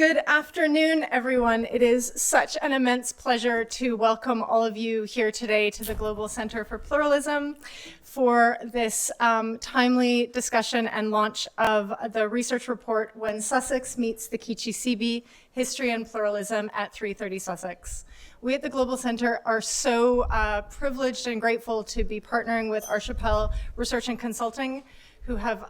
Good afternoon, everyone. It is such an immense pleasure to welcome all of you here today to the Global Center for Pluralism for this timely discussion and launch of the research report When Sussex Meets the Kichi SIbi, History and Pluralism at 330 Sussex. We at the Global Center are so privileged and grateful to be partnering with Archipel Research and Consulting, who have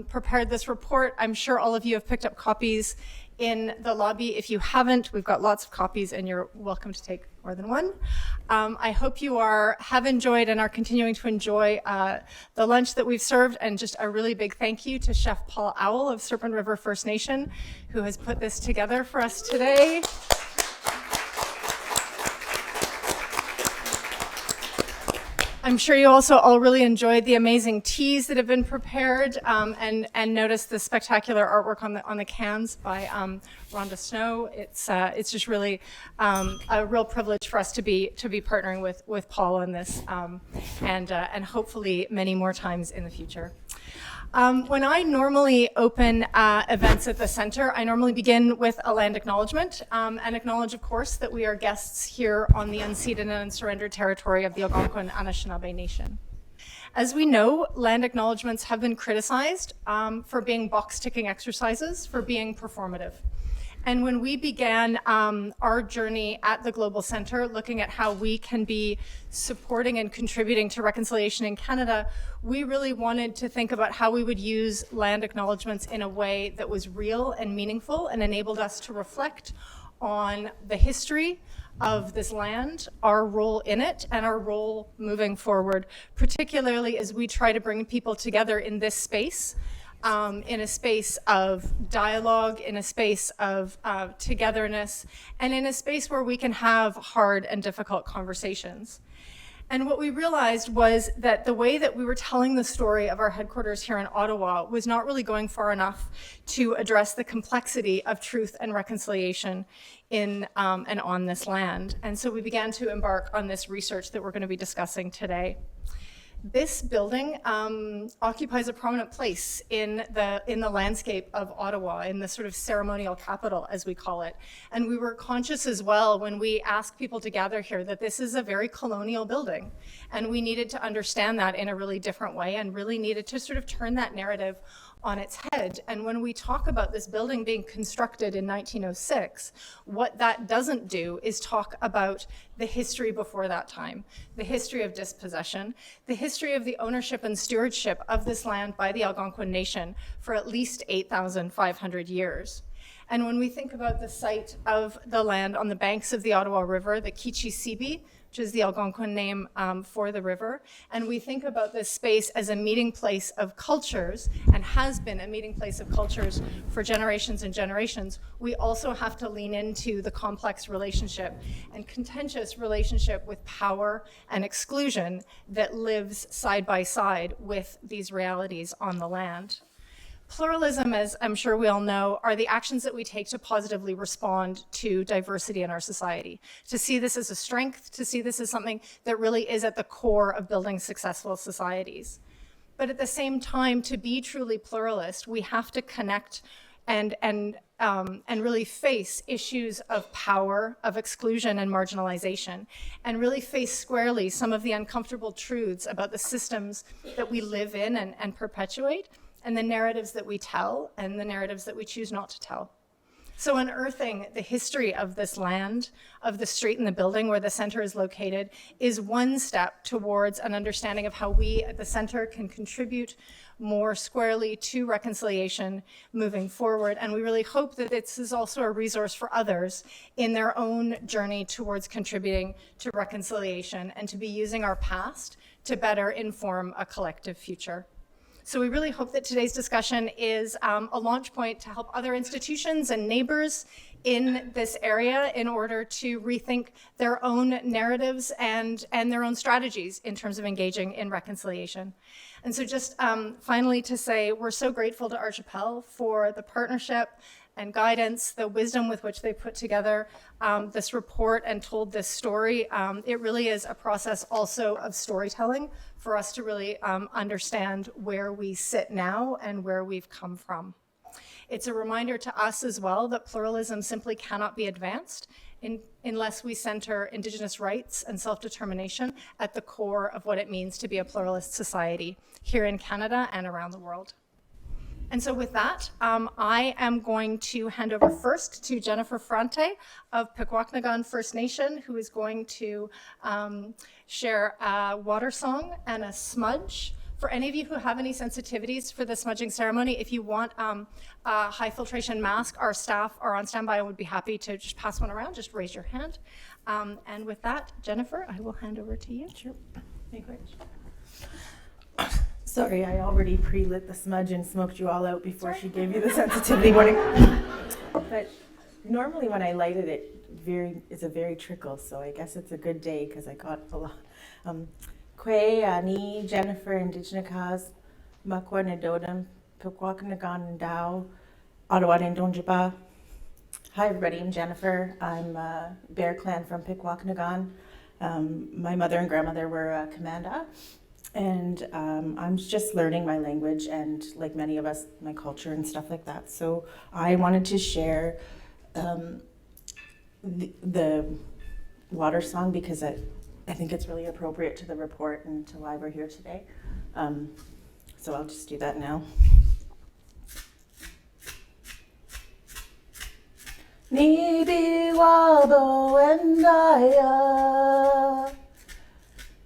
prepared this report. I'm sure all of you have picked up copies in the lobby. If you haven't, we've got lots of copies and you're welcome to take more than one. I hope you have enjoyed and are continuing to enjoy the lunch that we've served, and just a really big thank you to Chef Paul Owl of Serpent River First Nation, who has put this together for us today. I'm sure you also all really enjoyed the amazing teas that have been prepared, and noticed the spectacular artwork on the cans by Rhonda Snow. It's just really a real privilege for us to be partnering with Paul on this, and hopefully many more times in the future. When I normally open events at the center, I normally begin with a land acknowledgement, and acknowledge, of course, that we are guests here on the unceded and unsurrendered territory of the Algonquin Anishinaabe Nation. As we know, land acknowledgements have been criticized for being box-ticking exercises, for being performative. And when we began our journey at the Global Center, looking at how we can be supporting and contributing to reconciliation in Canada, we really wanted to think about how we would use land acknowledgements in a way that was real and meaningful and enabled us to reflect on the history of this land, our role in it, and our role moving forward, particularly as we try to bring people together in this space, in a space of dialogue, in a space of togetherness, and in a space where we can have hard and difficult conversations. And what we realized was that the way that we were telling the story of our headquarters here in Ottawa was not really going far enough to address the complexity of truth and reconciliation in and on this land. And so we began to embark on this research that we're going to be discussing today. This building occupies a prominent place in the landscape of Ottawa, in the sort of ceremonial capital, as we call it. And we were conscious as well when we asked people to gather here that this is a very colonial building. And we needed to understand that in a really different way, and really needed to sort of turn that narrative on its head. And when we talk about this building being constructed in 1906, what that doesn't do is talk about the history before that time, the history of dispossession, the history of the ownership and stewardship of this land by the Algonquin Nation for at least 8,500 years. And when we think about the site of the land on the banks of the Ottawa River, the Kichi SIbi, which is the Algonquin name for the river, and we think about this space as a meeting place of cultures, and has been a meeting place of cultures for generations and generations, we also have to lean into the complex relationship and contentious relationship with power and exclusion that lives side by side with these realities on the land. Pluralism, as I'm sure we all know, are the actions that we take to positively respond to diversity in our society, to see this as a strength, to see this as something that really is at the core of building successful societies. But at the same time, to be truly pluralist, we have to connect and really face issues of power, of exclusion and marginalization, and really face squarely some of the uncomfortable truths about the systems that we live in and perpetuate, and the narratives that we tell, and the narratives that we choose not to tell. So unearthing the history of this land, of the street and the building where the center is located, is one step towards an understanding of how we at the center can contribute more squarely to reconciliation moving forward. And we really hope that this is also a resource for others in their own journey towards contributing to reconciliation, and to be using our past to better inform a collective future. So we really hope that today's discussion is a launch point to help other institutions and neighbors in this area in order to rethink their own narratives and their own strategies in terms of engaging in reconciliation. And so just finally to say, we're so grateful to Archipel for the partnership and guidance, the wisdom with which they put together this report and told this story. It really is a process also of storytelling for us to really understand where we sit now and where we've come from. It's a reminder to us as well that pluralism simply cannot be advanced unless we center Indigenous rights and self-determination at the core of what it means to be a pluralist society here in Canada and around the world. And so with that, I am going to hand over first to Jennifer Fronte of Pikwakanagan First Nation, who is going to share a water song and a smudge. For any of you who have any sensitivities for the smudging ceremony, if you want a high filtration mask, our staff are on standby and would be happy to just pass one around. Just raise your hand. And with that, Jennifer, I will hand over to you. Sure. Thank you. Sorry, I already pre-lit the smudge and smoked you all out before she gave you the sensitivity warning. But normally when I light it, it's a very trickle, so I guess it's a good day because I got a lot. Kwe, Ani, Jennifer, Indigenous, Makwa, Nedodam, Pikwakanagan, Ndao, Ottawa, Ndonjaba. Hi everybody, I'm Jennifer. I'm a Bear Clan from Pikwakanagan. My mother and grandmother were Commanda. And I'm just learning my language and, like many of us, my culture and stuff like that. So I wanted to share the water song because I think it's really appropriate to the report and to why we're here today. So I'll just do that now. Nibi wabo endaya.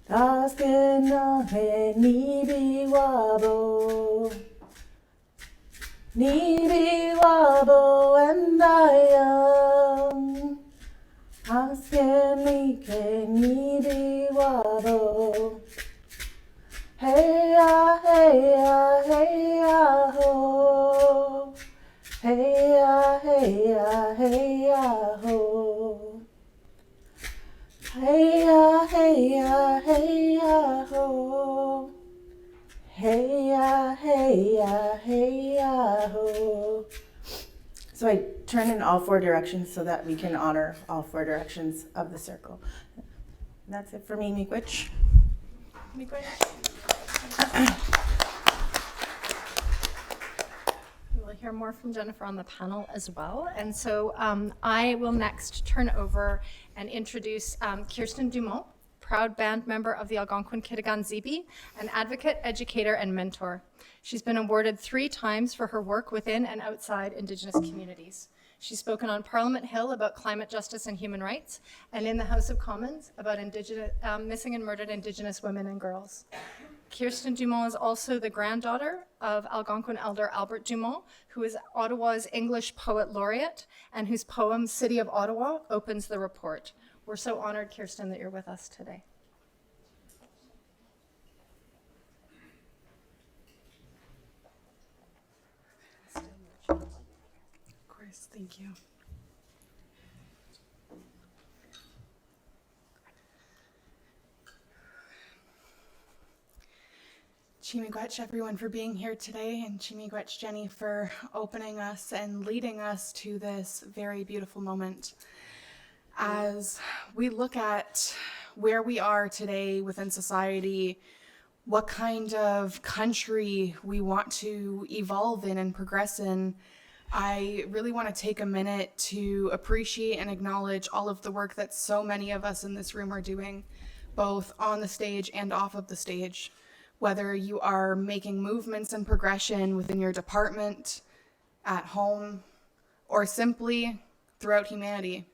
Taskena he nibi wabo and I am Taskeni ke nibi wabo. Hey ya ho. Hey ya ho. Hey ya ho. Hey ya ho. So I turn in all four directions so that we can honor all four directions of the circle. And that's it for me, Miigwech. We'll hear more from Jennifer on the panel as well. And so I will next turn over and introduce Kirsten Dumont, proud band member of the Algonquin-Kitigan SIbi, an advocate, educator, and mentor. She's been awarded 3 times for her work within and outside Indigenous communities. She's spoken on Parliament Hill about climate justice and human rights, and in the House of Commons about missing and murdered Indigenous women and girls. Kirsten Dumont is also the granddaughter of Algonquin elder Albert Dumont, who is Ottawa's English Poet Laureate, and whose poem City of Ottawa opens the report. We're so honored, Kirsten, that you're with us today. Of course, thank you. Chimigwech, everyone, for being here today, and Chimigwech, Jenny, for opening us and leading us to this very beautiful moment. As we look at where we are today within society, what kind of country we want to evolve in and progress in, I really want to take a minute to appreciate and acknowledge all of the work that so many of us in this room are doing, both on the stage and off of the stage. Whether you are making movements and progression within your department, at home, or simply throughout humanity.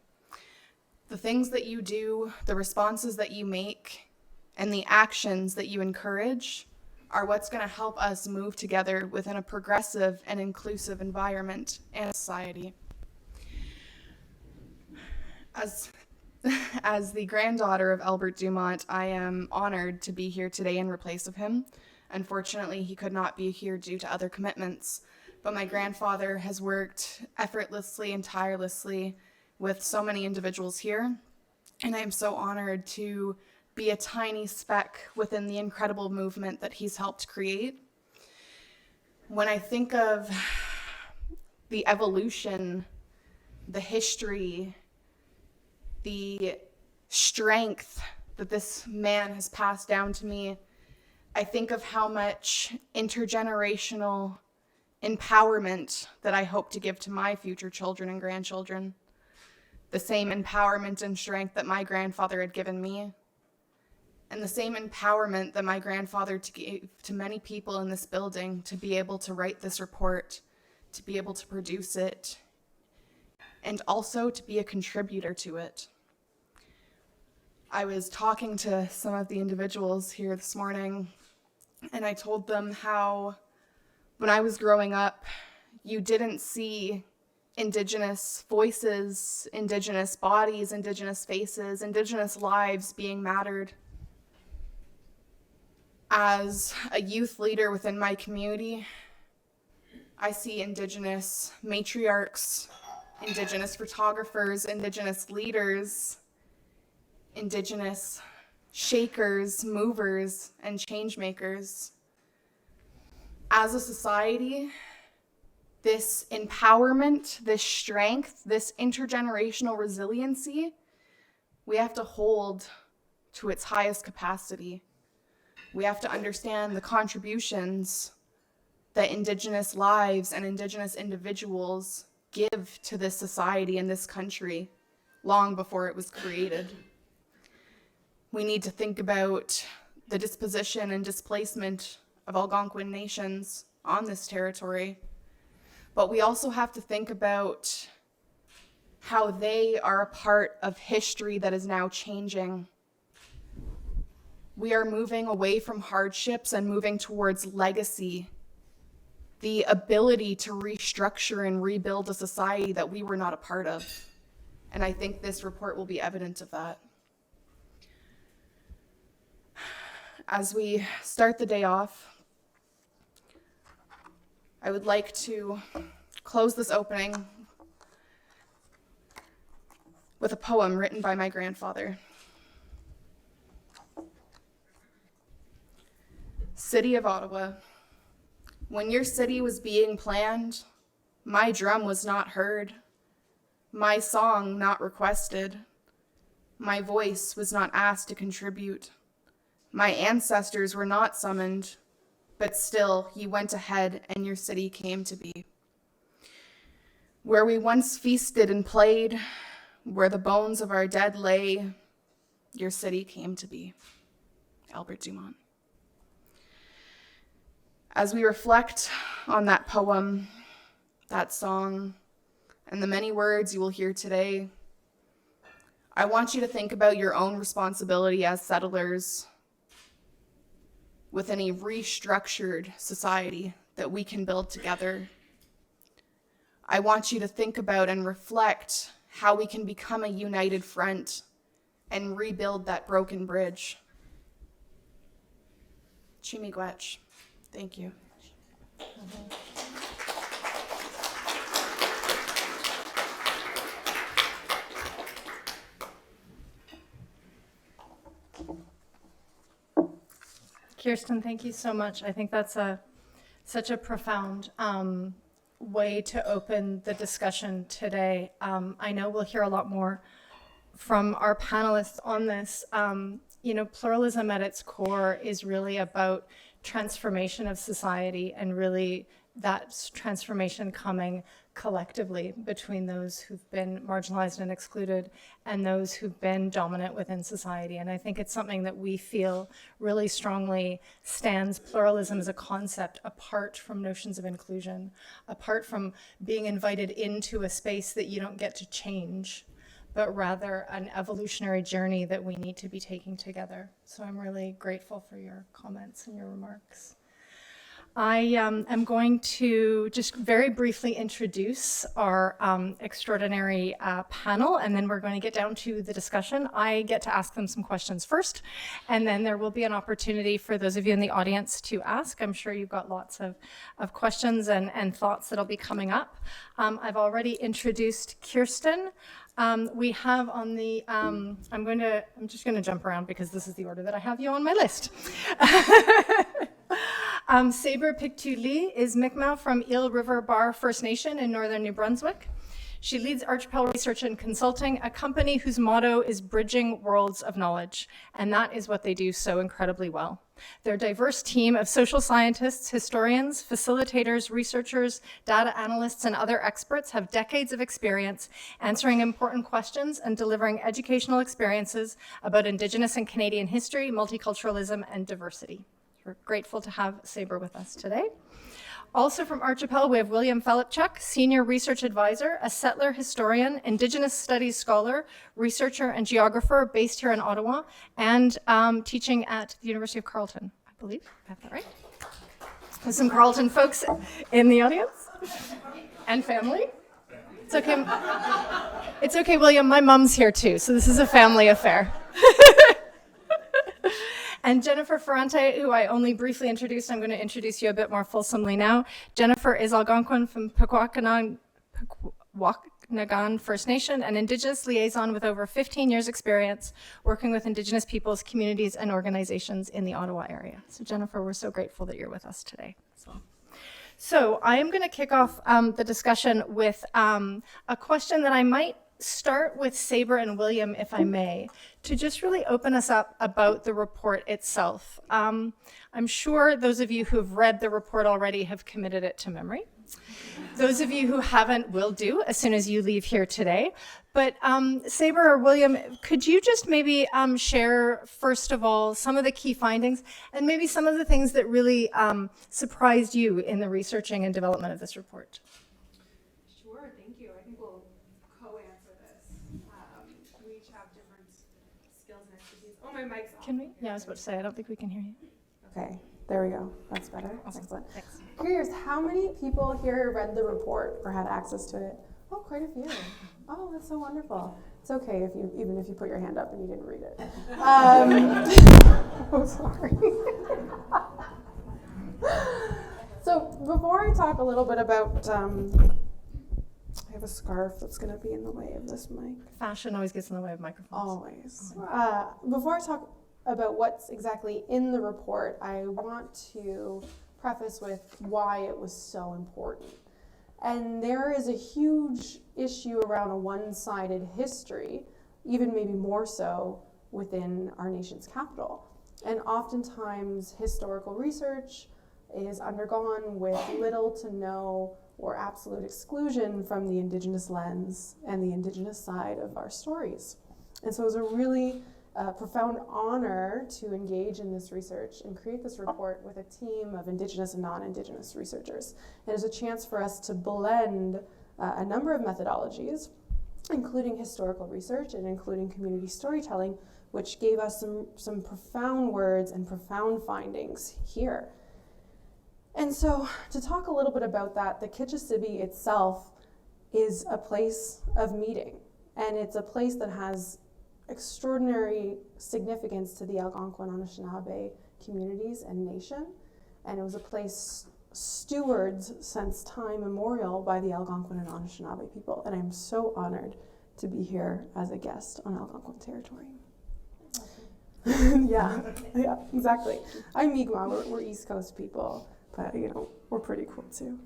The things that you do, the responses that you make, and the actions that you encourage are what's going to help us move together within a progressive and inclusive environment and society. As the granddaughter of Albert Dumont, I am honored to be here today in replace of him. Unfortunately, he could not be here due to other commitments, but my grandfather has worked effortlessly and tirelessly with so many individuals here, and I am so honored to be a tiny speck within the incredible movement that he's helped create. When I think of the evolution, the history, the strength that this man has passed down to me, I think of how much intergenerational empowerment that I hope to give to my future children and grandchildren, the same empowerment and strength that my grandfather had given me, and the same empowerment that my grandfather gave to many people in this building to be able to write this report, to be able to produce it, and also to be a contributor to it. I was talking to some of the individuals here this morning, and I told them how when I was growing up, you didn't see Indigenous voices, Indigenous bodies, Indigenous faces, Indigenous lives being mattered. As a youth leader within my community, I see Indigenous matriarchs, Indigenous photographers, Indigenous leaders, Indigenous shakers, movers, and change makers. As a society, this empowerment, this strength, this intergenerational resiliency, we have to hold to its highest capacity. We have to understand the contributions that Indigenous lives and Indigenous individuals give to this society and this country long before it was created. We need to think about the disposition and displacement of Algonquin nations on this territory, but we also have to think about how they are a part of history that is now changing. We are moving away from hardships and moving towards legacy, the ability to restructure and rebuild a society that we were not a part of. And I think this report will be evident of that. As we start the day off, I would like to close this opening with a poem written by my grandfather. City of Ottawa, when your city was being planned, my drum was not heard, my song not requested, my voice was not asked to contribute, my ancestors were not summoned, but still ye went ahead and your city came to be. Where we once feasted and played, where the bones of our dead lay, your city came to be. Albert Dumont. As we reflect on that poem, that song, and the many words you will hear today, I want you to think about your own responsibility as settlers within a restructured society that we can build together. I want you to think about and reflect how we can become a united front and rebuild that broken bridge. Chimigwech. Thank you. Kirsten, thank you so much. I think that's such a profound way to open the discussion today. I know we'll hear a lot more from our panelists on this. Pluralism at its core is really about transformation of society, and really that transformation coming collectively between those who've been marginalized and excluded and those who've been dominant within society. And I think it's something that we feel really strongly stands pluralism as a concept apart from notions of inclusion, apart from being invited into a space that you don't get to change, but rather an evolutionary journey that we need to be taking together. So I'm really grateful for your comments and your remarks. I am going to just very briefly introduce our extraordinary panel, and then we're going to get down to the discussion. I get to ask them some questions first, and then there will be an opportunity for those of you in the audience to ask. I'm sure you've got lots of questions and thoughts that'll be coming up. I've already introduced Kirsten. We have on the, I'm just going to jump around because this is the order that I have you on my list. Saber Pictou-Lee is Mi'kmaq from Eel River Bar First Nation in northern New Brunswick. She leads Archipel Research and Consulting, a company whose motto is bridging worlds of knowledge, and that is what they do so incredibly well. Their diverse team of social scientists, historians, facilitators, researchers, data analysts, and other experts have decades of experience answering important questions and delivering educational experiences about Indigenous and Canadian history, multiculturalism, and diversity. We're grateful to have SIbi with us today. Also from Archipel, we have William Felipchuk, Senior Research Advisor, a settler historian, Indigenous Studies scholar, researcher, and geographer based here in Ottawa, and teaching at the University of Carleton, I believe. I have that right? There's some Carleton folks in the audience, and family. It's okay. It's okay, William. My mom's here too, so this is a family affair. And Jennifer Ferrante, who I only briefly introduced, I'm going to introduce you a bit more fulsomely now. Jennifer is Algonquin from Pequawkanagan First Nation, an Indigenous liaison with over 15 years experience working with Indigenous peoples, communities, and organizations in the Ottawa area. So Jennifer, we're so grateful that you're with us today as well. So I am going to kick off the discussion with a question that I might start with SIbi and William, if I may, to just really open us up about the report itself. I'm sure those of you who have read the report already have committed it to memory. Those of you who haven't will do as soon as you leave here today. But SIbi or William, could you just maybe share, first of all, some of the key findings and maybe some of the things that really surprised you in the researching and development of this report? Sure, thank you. I think we'll co-answer this. We each have different skills and expertise. Oh, my mic's off. Can we? Yeah, I was about to say, I don't think we can hear you. Okay, there we go. That's better. Awesome. Excellent. Thanks. Curious, how many people here read the report or had access to it? Oh, quite a few. Oh, that's so wonderful. It's okay if you, even if you put your hand up and you didn't read it. Oh, sorry. So before I talk a little bit about, I have a scarf that's going to be in the way of this mic. Fashion always gets in the way of microphones. Always. Before I talk about what's exactly in the report, I want to preface with why it was so important. And there is a huge issue around a one-sided history, even maybe more so within our nation's capital. And oftentimes historical research is undergone with little to no or absolute exclusion from the Indigenous lens and the Indigenous side of our stories. And so it was a really profound honor to engage in this research and create this report with a team of Indigenous and non-Indigenous researchers. And it was a chance for us to blend a number of methodologies, including historical research and including community storytelling, which gave us some profound words and profound findings here. And so to talk a little bit about that, the Kichi itself is a place of meeting, and it's a place that has extraordinary significance to the Algonquin Anishinaabe communities and nation, and it was a place stewarded since time immemorial by the Algonquin and Anishinaabe people, and I'm so honored to be here as a guest on Algonquin territory. yeah, exactly. I'm Mi'kmaq, we're East Coast people, but we're pretty cool too.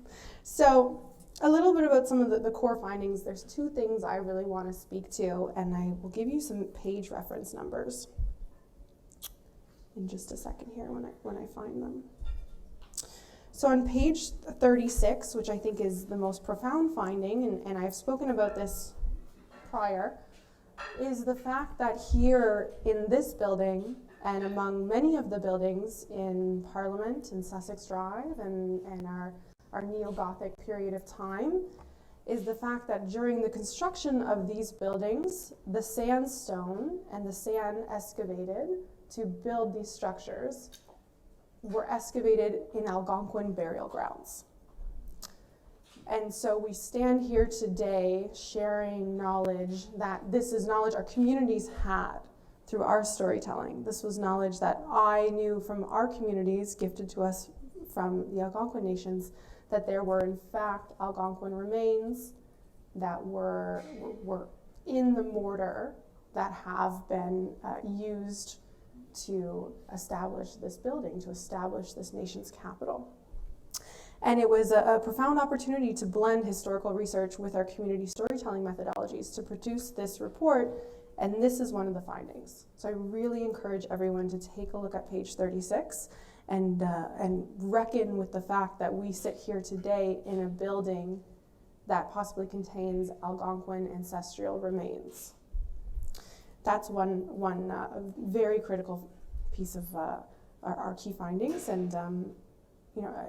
So a little bit about some of the core findings. There's two things I really want to speak to, and I will give you some page reference numbers in just a second here when I find them. So on page 36, which I think is the most profound finding, and I've spoken about this prior, is the fact that here in this building, and among many of the buildings in Parliament and Sussex Drive and our neo-Gothic period of time, is the fact that during the construction of these buildings, the sandstone and the sand excavated to build these structures were excavated in Algonquin burial grounds. And so we stand here today sharing knowledge that this is knowledge our communities had through our storytelling. This was knowledge that I knew from our communities, gifted to us from the Algonquin nations, that there were in fact Algonquin remains that were in the mortar that have been used to establish this building, to establish this nation's capital. And it was a profound opportunity to blend historical research with our community storytelling methodologies to produce this report And this is one of the findings. So I really encourage everyone to take a look at page 36 and reckon with the fact that we sit here today in a building that possibly contains Algonquin ancestral remains. That's one very critical piece of our key findings, and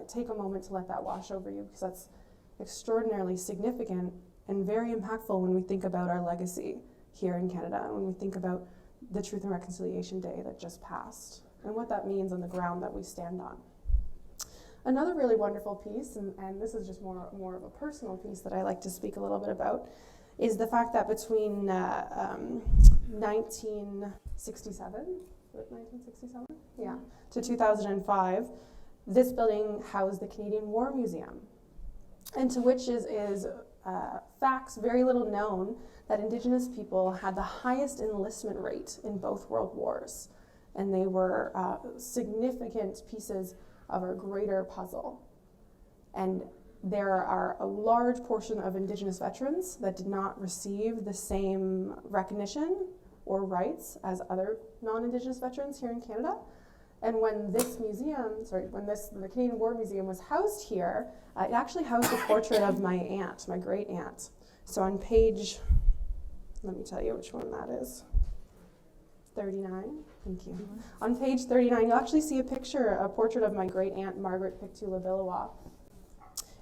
take a moment to let that wash over you, because that's extraordinarily significant and very impactful when we think about our legacy here in Canada, and when we think about the Truth and Reconciliation Day that just passed, and what that means on the ground that we stand on. Another really wonderful piece, and this is just more of a personal piece that I like to speak a little bit about, is the fact that between 1967 to 2005, this building housed the Canadian War Museum, and to which is facts very little known that Indigenous people had the highest enlistment rate in both world wars, and they were significant pieces of our greater puzzle. And there are a large portion of Indigenous veterans that did not receive the same recognition or rights as other non-Indigenous veterans here in Canada. And when the Canadian War Museum was housed here, it actually housed a portrait of my aunt, my great aunt. So on page, let me tell you which one that is. 39, thank you. On page 39, you'll actually see a portrait of my great aunt, Margaret Pictou-Labillois.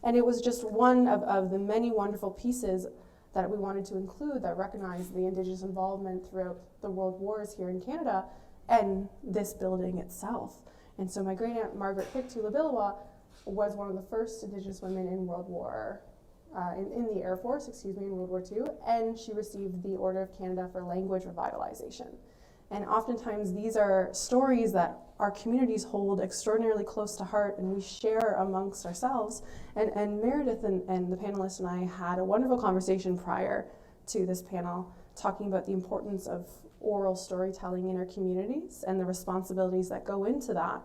And it was just one of the many wonderful pieces that we wanted to include that recognize the Indigenous involvement throughout the world wars here in Canada and this building itself. And so my great aunt, Margaret Pictou-Labillois, was one of the first Indigenous women in World War, in the Air Force, in World War II, and she received the Order of Canada for Language Revitalization. And oftentimes these are stories that our communities hold extraordinarily close to heart, and we share amongst ourselves. And Meredith and the panelists and I had a wonderful conversation prior to this panel, talking about the importance of oral storytelling in our communities and the responsibilities that go into that.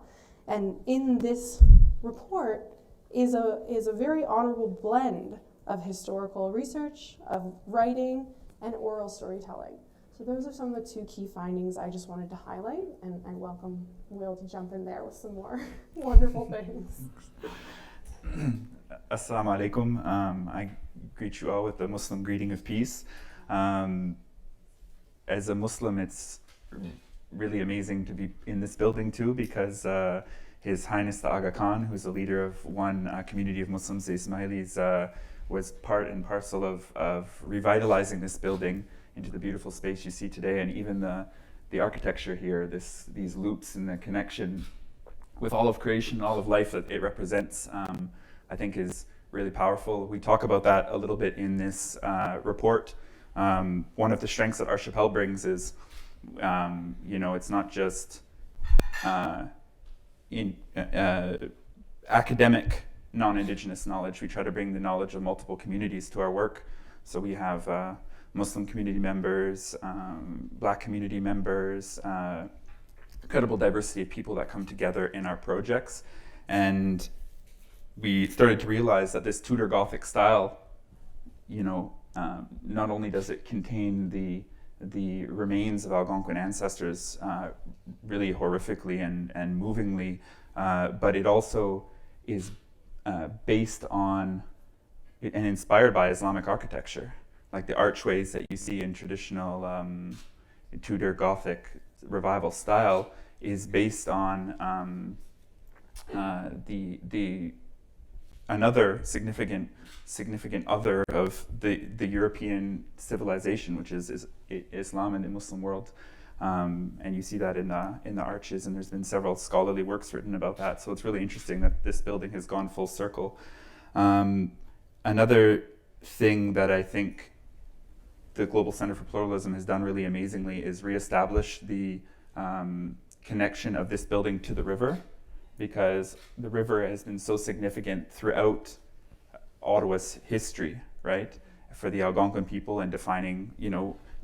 And in this report is a very honorable blend of historical research, of writing, and oral storytelling. So those are some of the two key findings I just wanted to highlight, and I welcome Will to jump in there with some more wonderful things. Assalamu alaikum. I greet you all with the Muslim greeting of peace. As a Muslim, it's really amazing to be in this building too, because His Highness the Aga Khan, who's the leader of one community of Muslims, the Ismailis, was part and parcel of revitalizing this building into the beautiful space you see today, and even the architecture here, these loops and the connection with all of creation, all of life that it represents, I think is really powerful. We talk about that a little bit in this report. One of the strengths that our chapelle brings is, it's not just academic non-Indigenous knowledge. We try to bring the knowledge of multiple communities to our work. So we have Muslim community members, Black community members, incredible diversity of people that come together in our projects. And we started to realize that this Tudor Gothic style, not only does it contain the remains of Algonquin ancestors really horrifically and movingly, but it also is based on and inspired by Islamic architecture. Like the archways that you see in traditional Tudor Gothic revival style is based on another significant other of the European civilization, which is Islam in the Muslim world, and you see that in the arches. And there's been several scholarly works written about that. So it's really interesting that this building has gone full circle. Another thing that I think the Global Center for Pluralism has done really amazingly is reestablish the connection of this building to the river, because the river has been so significant throughout Ottawa's history, right, for the Algonquin people, and defining,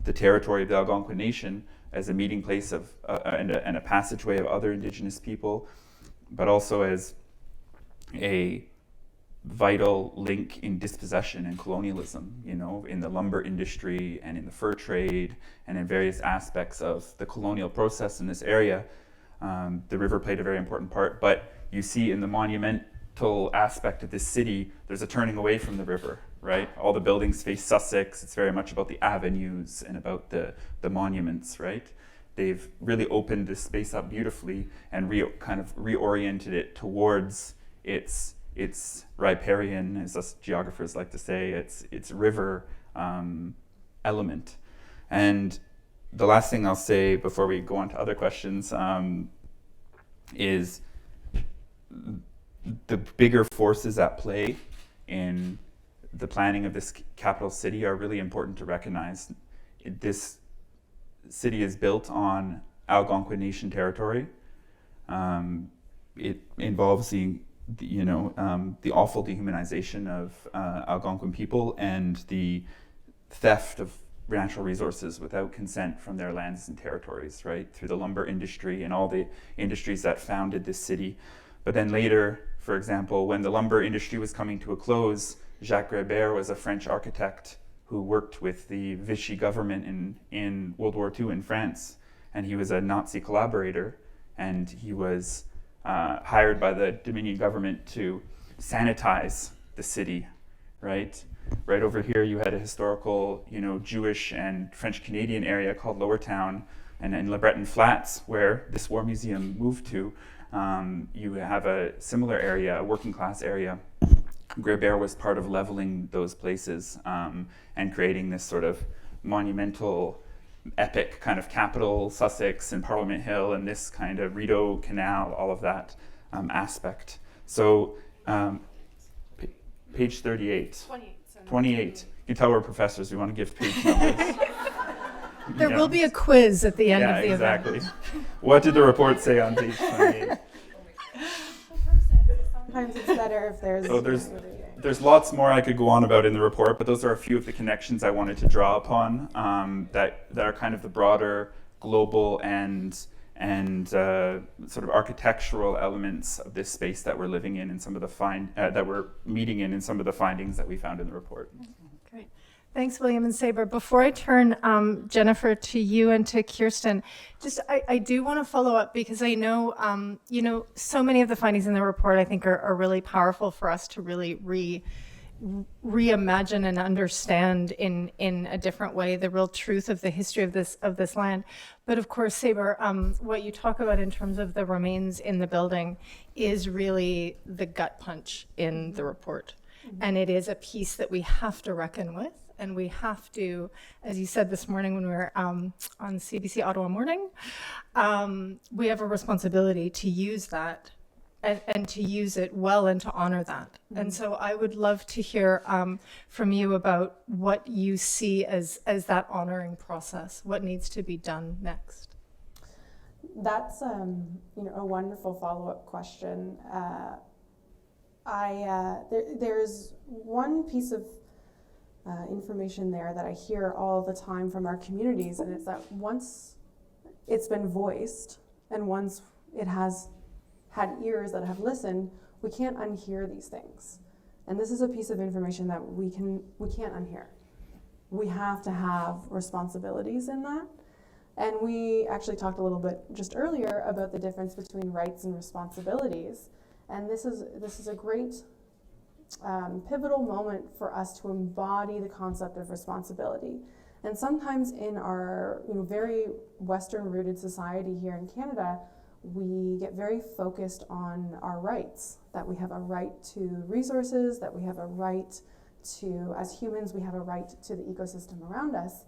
the territory of the Algonquin nation as a meeting place of and a passageway of other Indigenous people, but also as a vital link in dispossession and colonialism, you know, in the lumber industry and in the fur trade and in various aspects of the colonial process in this area. The river played a very important part, but you see in the monumental aspect of this city, there's a turning away from the river, right? All the buildings face Sussex. It's very much about the avenues and about the monuments, right? They've really opened this space up beautifully and kind of reoriented it towards its riparian, as us geographers like to say, its river element. And the last thing I'll say before we go on to other questions is the bigger forces at play in the planning of this capital city are really important to recognize. This city is built on Algonquin Nation territory. It involves the awful dehumanization of Algonquin people and the theft of natural resources without consent from their lands and territories, right? Through the lumber industry and all the industries that founded this city. But then later, for example, when the lumber industry was coming to a close, Jacques Grébert was a French architect who worked with the Vichy government in World War II in France. And he was a Nazi collaborator, and he was hired by the Dominion government to sanitize the city, right? Right over here, you had a historical, Jewish and French Canadian area called Lower Town, and in Le Breton Flats, where this war museum moved to, you have a similar area, a working class area. Grébert was part of leveling those places and creating this sort of monumental, epic kind of capital, Sussex and Parliament Hill, and this kind of Rideau Canal, all of that aspect. So, page 38. 28. You can tell we're professors. We want to give page numbers. There will be a quiz at the end of the event. Yeah, exactly. What did the report say on page 28? Sometimes it's better if there's... So there's lots more I could go on about in the report, but those are a few of the connections I wanted to draw upon that are kind of the broader global and sort of architectural elements of this space that we're living in and some of the that we're meeting in some of the findings that we found in the report. Great. Thanks, William and Saber. Before I turn, Jennifer, to you and to Kirsten, I do want to follow up because I know, so many of the findings in the report I think are really powerful for us to really reimagine and understand in a different way the real truth of the history of this land. But of course, Saber, what you talk about in terms of the remains in the building is really the gut punch in the report. And it is a piece that we have to reckon with. And we have to, as you said this morning when we were on CBC Ottawa Morning, we have a responsibility to use that and to use it well and to honor that. And so I would love to hear from you about what you see as that honoring process, what needs to be done next. That's a wonderful follow-up question. There's one piece of information there that I hear all the time from our communities, and it's that once it's been voiced and once it has had ears that have listened, we can't unhear these things. And this is a piece of information that we can't unhear. We have to have responsibilities in that. And we actually talked a little bit just earlier about the difference between rights and responsibilities. And this is a great pivotal moment for us to embody the concept of responsibility. And sometimes in our very Western-rooted society here in Canada, we get very focused on our rights, that we have a right to resources, that we have a right to, as humans, we have a right to the ecosystem around us.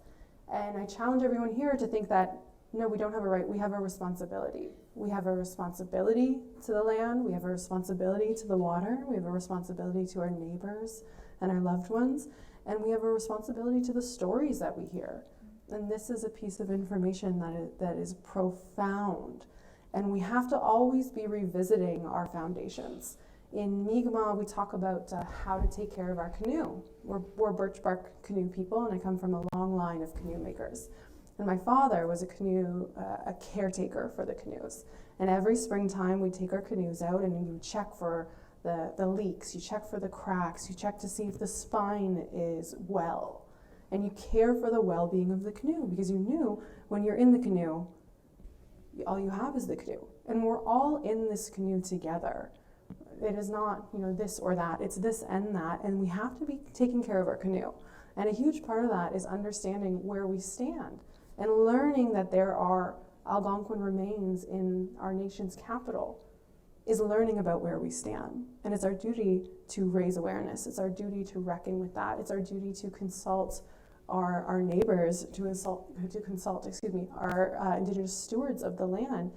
And I challenge everyone here to think that, no, we don't have a right, we have a responsibility. We have a responsibility to the land, we have a responsibility to the water, we have a responsibility to our neighbors and our loved ones, and we have a responsibility to the stories that we hear. And this is a piece of information that is profound. And we have to always be revisiting our foundations. In Mi'kmaq, we talk about how to take care of our canoe. We're birch bark canoe people, and I come from a long line of canoe makers. And my father was a caretaker for the canoes. And every springtime, we'd take our canoes out and we would check for the leaks, you check for the cracks, you check to see if the spine is well, and you care for the well-being of the canoe, because you knew when you're in the canoe, all you have is the canoe, and we're all in this canoe together. It is not, this or that, it's this and that, and we have to be taking care of our canoe. And a huge part of that is understanding where we stand and learning that there are Algonquin remains in our nation's capital is learning about where we stand. And it's our duty to raise awareness. It's our duty to reckon with that. It's our duty to consult our neighbors, to consult our Indigenous stewards of the land,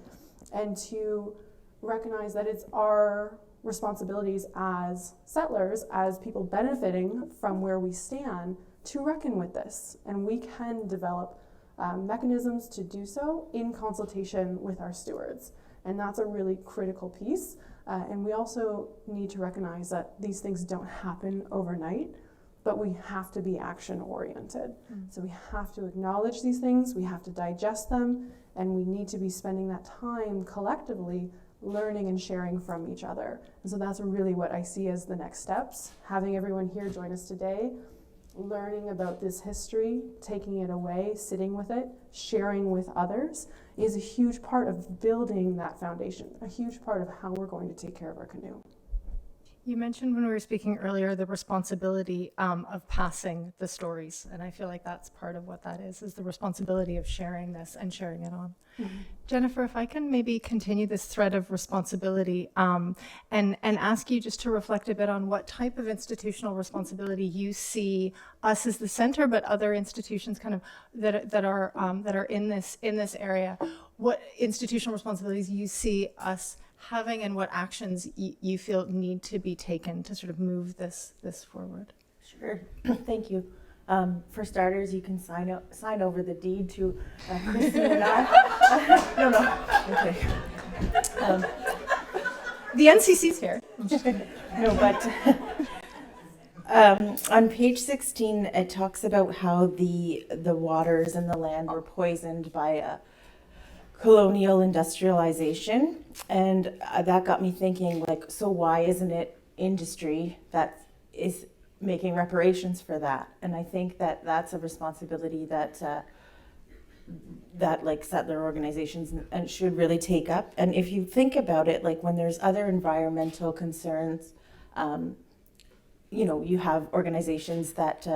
and to recognize that it's our responsibilities as settlers, as people benefiting from where we stand, to reckon with this. And we can develop mechanisms to do so in consultation with our stewards. And that's a really critical piece. And we also need to recognize that these things don't happen overnight, but we have to be action oriented. So we have to acknowledge these things, we have to digest them, and we need to be spending that time collectively learning and sharing from each other. And so that's really what I see as the next steps. Having everyone here join us today, learning about this history, taking it away, sitting with it, sharing with others, is a huge part of building that foundation, a huge part of how we're going to take care of our canoe. You mentioned when we were speaking earlier the responsibility of passing the stories, and I feel like that's part of what that is the responsibility of sharing this and sharing it on. Mm-hmm. Jennifer, if I can maybe continue this thread of responsibility and ask you just to reflect a bit on what type of institutional responsibility you see us as the center, but other institutions kind of that are in this area. What institutional responsibilities you see us having, and what actions you feel need to be taken to sort of move this forward? Sure. Thank you. For starters, you can sign over the deed to Christy and I. No. Okay. The NCC's here. No, but on page 16, it talks about how the waters and the land were poisoned by colonial industrialization, and that got me thinking, so why isn't it industry that is making reparations for that? And I think that that's a responsibility that settler organizations and should really take up. And if you think about it, when there's other environmental concerns, you have organizations that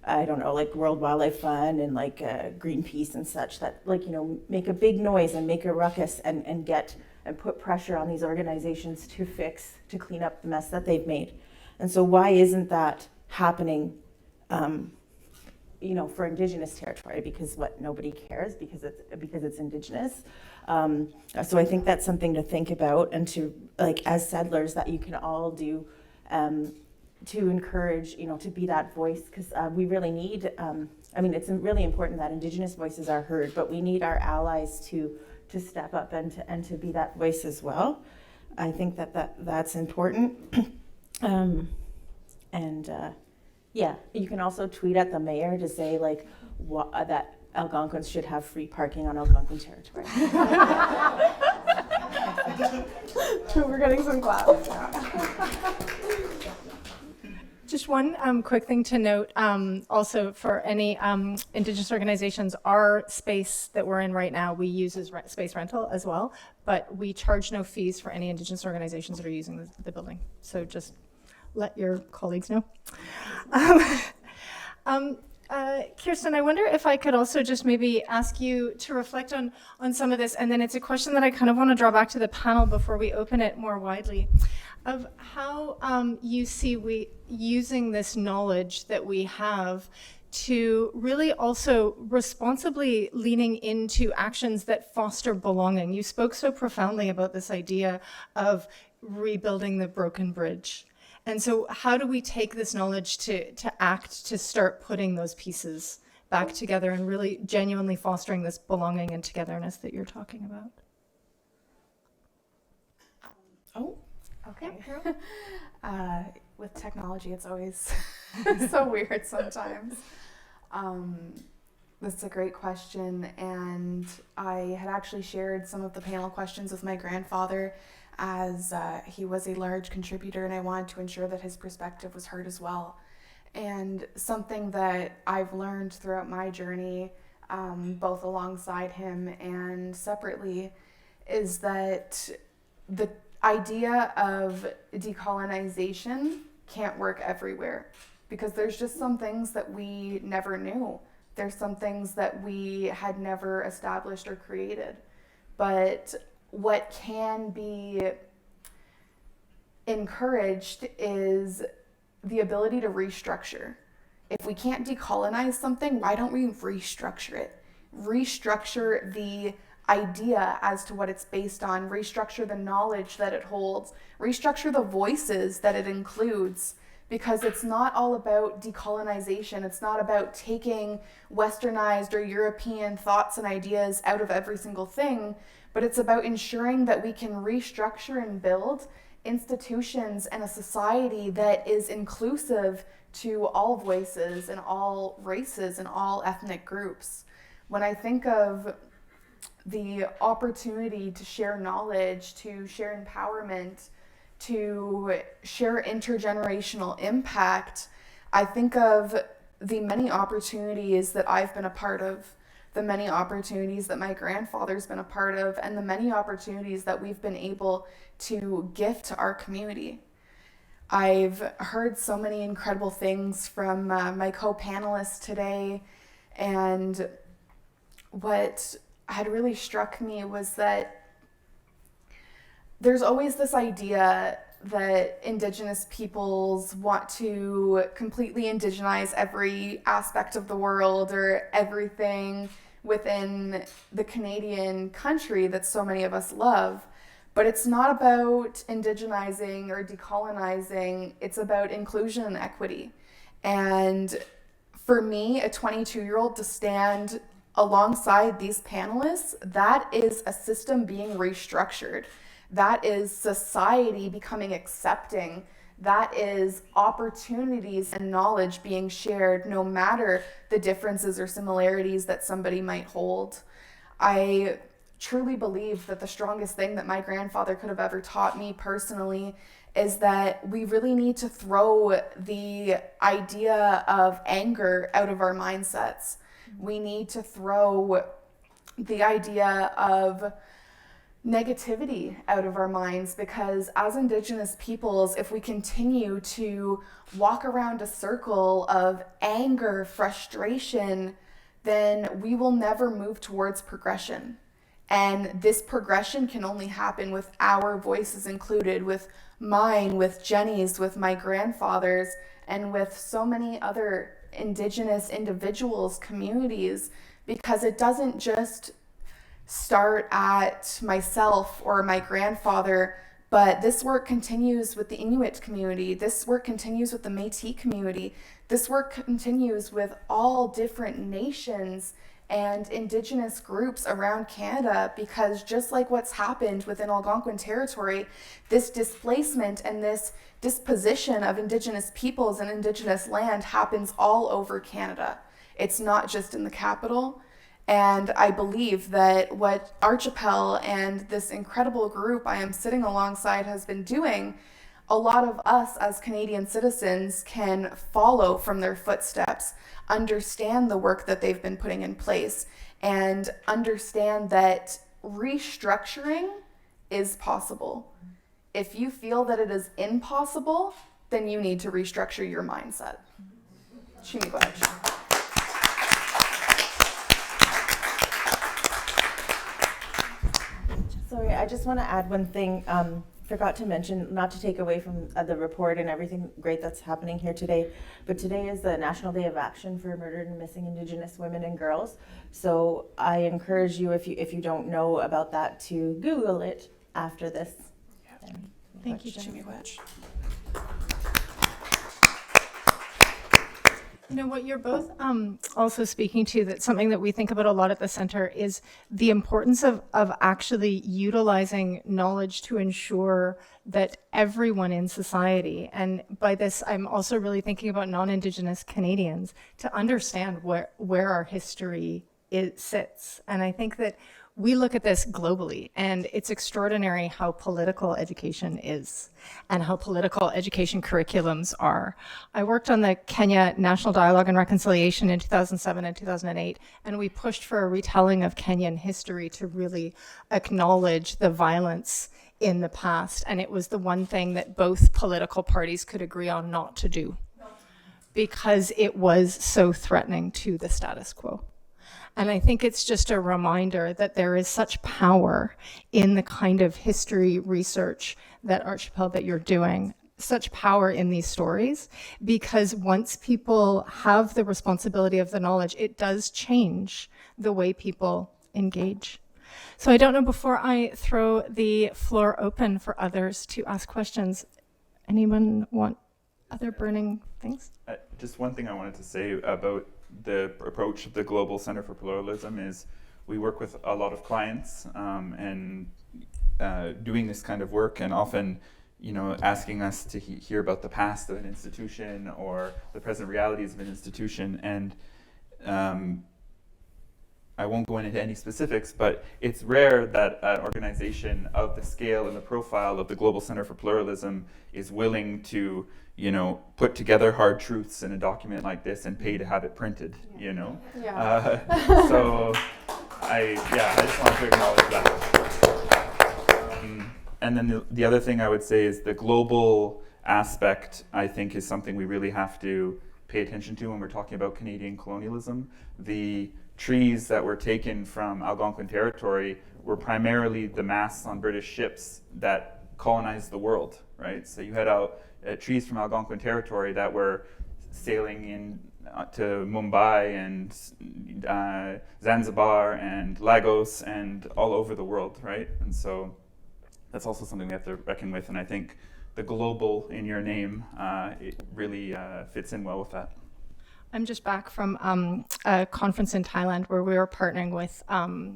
I don't know, World Wildlife Fund and Greenpeace and such that make a big noise and make a ruckus and put pressure on these organizations to clean up the mess that they've made. And so why isn't that happening, for Indigenous territory? Because nobody cares because it's Indigenous. So I think that's something to think about, and to as settlers that you can all do. To encourage, to be that voice, because we really need, it's really important that Indigenous voices are heard, but we need our allies to step up and to be that voice as well. I think that's important. You can also tweet at the mayor to say that Algonquins should have free parking on Algonquin territory. We're getting some claps. Just one quick thing to note, also for any Indigenous organizations, our space that we're in right now, we use as space rental as well, but we charge no fees for any Indigenous organizations that are using the building. So just let your colleagues know. Kirsten, I wonder if I could also just maybe ask you to reflect on some of this, and then it's a question that I kind of want to draw back to the panel before we open it more widely, of how you see we using this knowledge that we have to really also responsibly leaning into actions that foster belonging. You spoke so profoundly about this idea of rebuilding the broken bridge. And so how do we take this knowledge to act, to start putting those pieces back together and really genuinely fostering this belonging and togetherness that you're talking about? Oh, okay. With technology, it's always so weird sometimes. That's a great question, and I had actually shared some of the panel questions with my grandfather as he was a large contributor, and I wanted to ensure that his perspective was heard as well. And something that I've learned throughout my journey, both alongside him and separately, is that the idea of decolonization can't work everywhere, because there's just some things that we never knew. There's some things that we had never established or created. But what can be encouraged is the ability to restructure. If we can't decolonize something, why don't we restructure it? Restructure the idea as to what it's based on, restructure the knowledge that it holds, restructure the voices that it includes, because it's not all about decolonization. It's not about taking westernized or European thoughts and ideas out of every single thing, but it's about ensuring that we can restructure and build institutions and a society that is inclusive to all voices and all races and all ethnic groups. When I think of the opportunity to share knowledge, to share empowerment, to share intergenerational impact, I think of the many opportunities that I've been a part of, the many opportunities that my grandfather's been a part of, and the many opportunities that we've been able to gift to our community. I've heard so many incredible things from my co-panelists today, and what had really struck me was that there's always this idea that Indigenous peoples want to completely indigenize every aspect of the world or everything within the Canadian country that so many of us love. But it's not about indigenizing or decolonizing, it's about inclusion and equity. And for me, a 22-year-old, to stand alongside these panelists, that is a system being restructured. That is society becoming accepting. That is opportunities and knowledge being shared, no matter the differences or similarities that somebody might hold. I truly believe that the strongest thing that my grandfather could have ever taught me personally is that we really need to throw the idea of anger out of our mindsets. We need to throw the idea of negativity out of our minds, because as Indigenous peoples, if we continue to walk around a circle of anger, frustration, then we will never move towards progression. And this progression can only happen with our voices included, with mine, with Jenny's, with my grandfather's, and with so many other Indigenous individuals, communities, because it doesn't just start at myself or my grandfather, but this work continues with the Inuit community. This work continues with the Métis community. This work continues with all different nations and Indigenous groups around Canada, because just like what's happened within Algonquin territory, this displacement and this disposition of Indigenous peoples and Indigenous land happens all over Canada. It's not just in the capital. And I believe that what Archipel and this incredible group I am sitting alongside has been doing, a lot of us as Canadian citizens can follow from their footsteps, understand the work that they've been putting in place, and understand that restructuring is possible. If you feel that it is impossible, then you need to restructure your mindset. Shimi, go ahead. Sorry, I just want to add one thing. Forgot to mention, not to take away from the report and everything great that's happening here today, but today is the National Day of Action for Murdered and Missing Indigenous Women and Girls. So I encourage you, if you don't know about that, to Google it after this. Thank you, Jimmy Wedge. You know, what you're both also speaking to, that's something that we think about a lot at the center, is the importance of actually utilizing knowledge to ensure that everyone in society, and by this I'm also really thinking about non-Indigenous Canadians, to understand where our history sits. And I think that we look at this globally, and it's extraordinary how political education is and how political education curriculums are. I worked on the Kenya National Dialogue and Reconciliation in 2007 and 2008, and we pushed for a retelling of Kenyan history to really acknowledge the violence in the past, and it was the one thing that both political parties could agree on not to do because it was so threatening to the status quo. And I think it's just a reminder that there is such power in the kind of history research that Archipel that you're doing, such power in these stories, because once people have the responsibility of the knowledge, it does change the way people engage. So I don't know, before I throw the floor open for others to ask questions, anyone want other burning things? Just one thing I wanted to say about the approach of the Global Center for Pluralism is we work with a lot of clients and doing this kind of work, and often, you know, asking us to hear about the past of an institution or the present realities of an institution. And I won't go into any specifics, but it's rare that an organization of the scale and the profile of the Global Center for Pluralism is willing to, you know, put together hard truths in a document like this and pay to have it printed, you know? Yeah. So I just want to acknowledge that. And then the other thing I would say is the global aspect, I think, is something we really have to pay attention to when we're talking about Canadian colonialism. The trees that were taken from Algonquin territory were primarily the masts on British ships that colonized the world, right? So you had trees from Algonquin territory that were sailing in to Mumbai and Zanzibar and Lagos and all over the world, right? And so that's also something we have to reckon with, and I think the global in your name, it really fits in well with that. I'm just back from a conference in Thailand where we were partnering with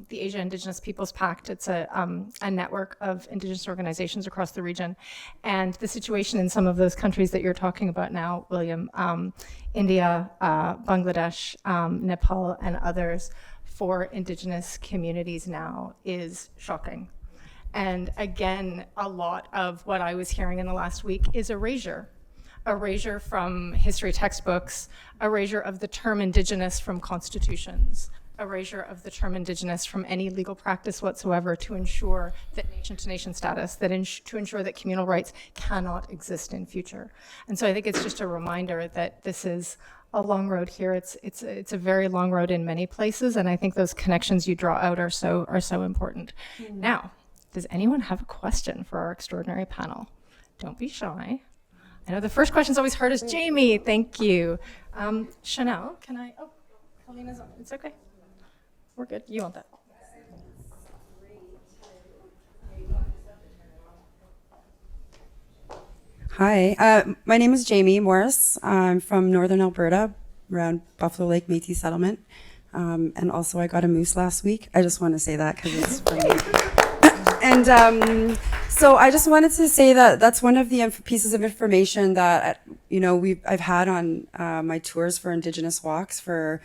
the Asia Indigenous Peoples Pact. It's a network of indigenous organizations across the region. And the situation in some of those countries that you're talking about now, William, India, Bangladesh, Nepal, and others, for indigenous communities now is shocking. And again, a lot of what I was hearing in the last week is erasure from history textbooks, erasure of the term Indigenous from constitutions, erasure of the term Indigenous from any legal practice whatsoever to ensure that nation-to-nation status, to ensure that communal rights cannot exist in future. And so I think it's just a reminder that this is a long road here. It's a very long road in many places, and I think those connections you draw out are so important. Now, does anyone have a question for our extraordinary panel? Don't be shy. I know the first question is always hardest. Jamie, thank you. Chanel, can I? Oh, Paulina's on. It's okay. We're good. You want that? Hi, my name is Jamie Morris. I'm from Northern Alberta, around Buffalo Lake Métis Settlement. And also I got a moose last week. I just want to say that because it's from me. And so I just wanted to say that that's one of the pieces of information that, you know, I've had on my tours for Indigenous walks for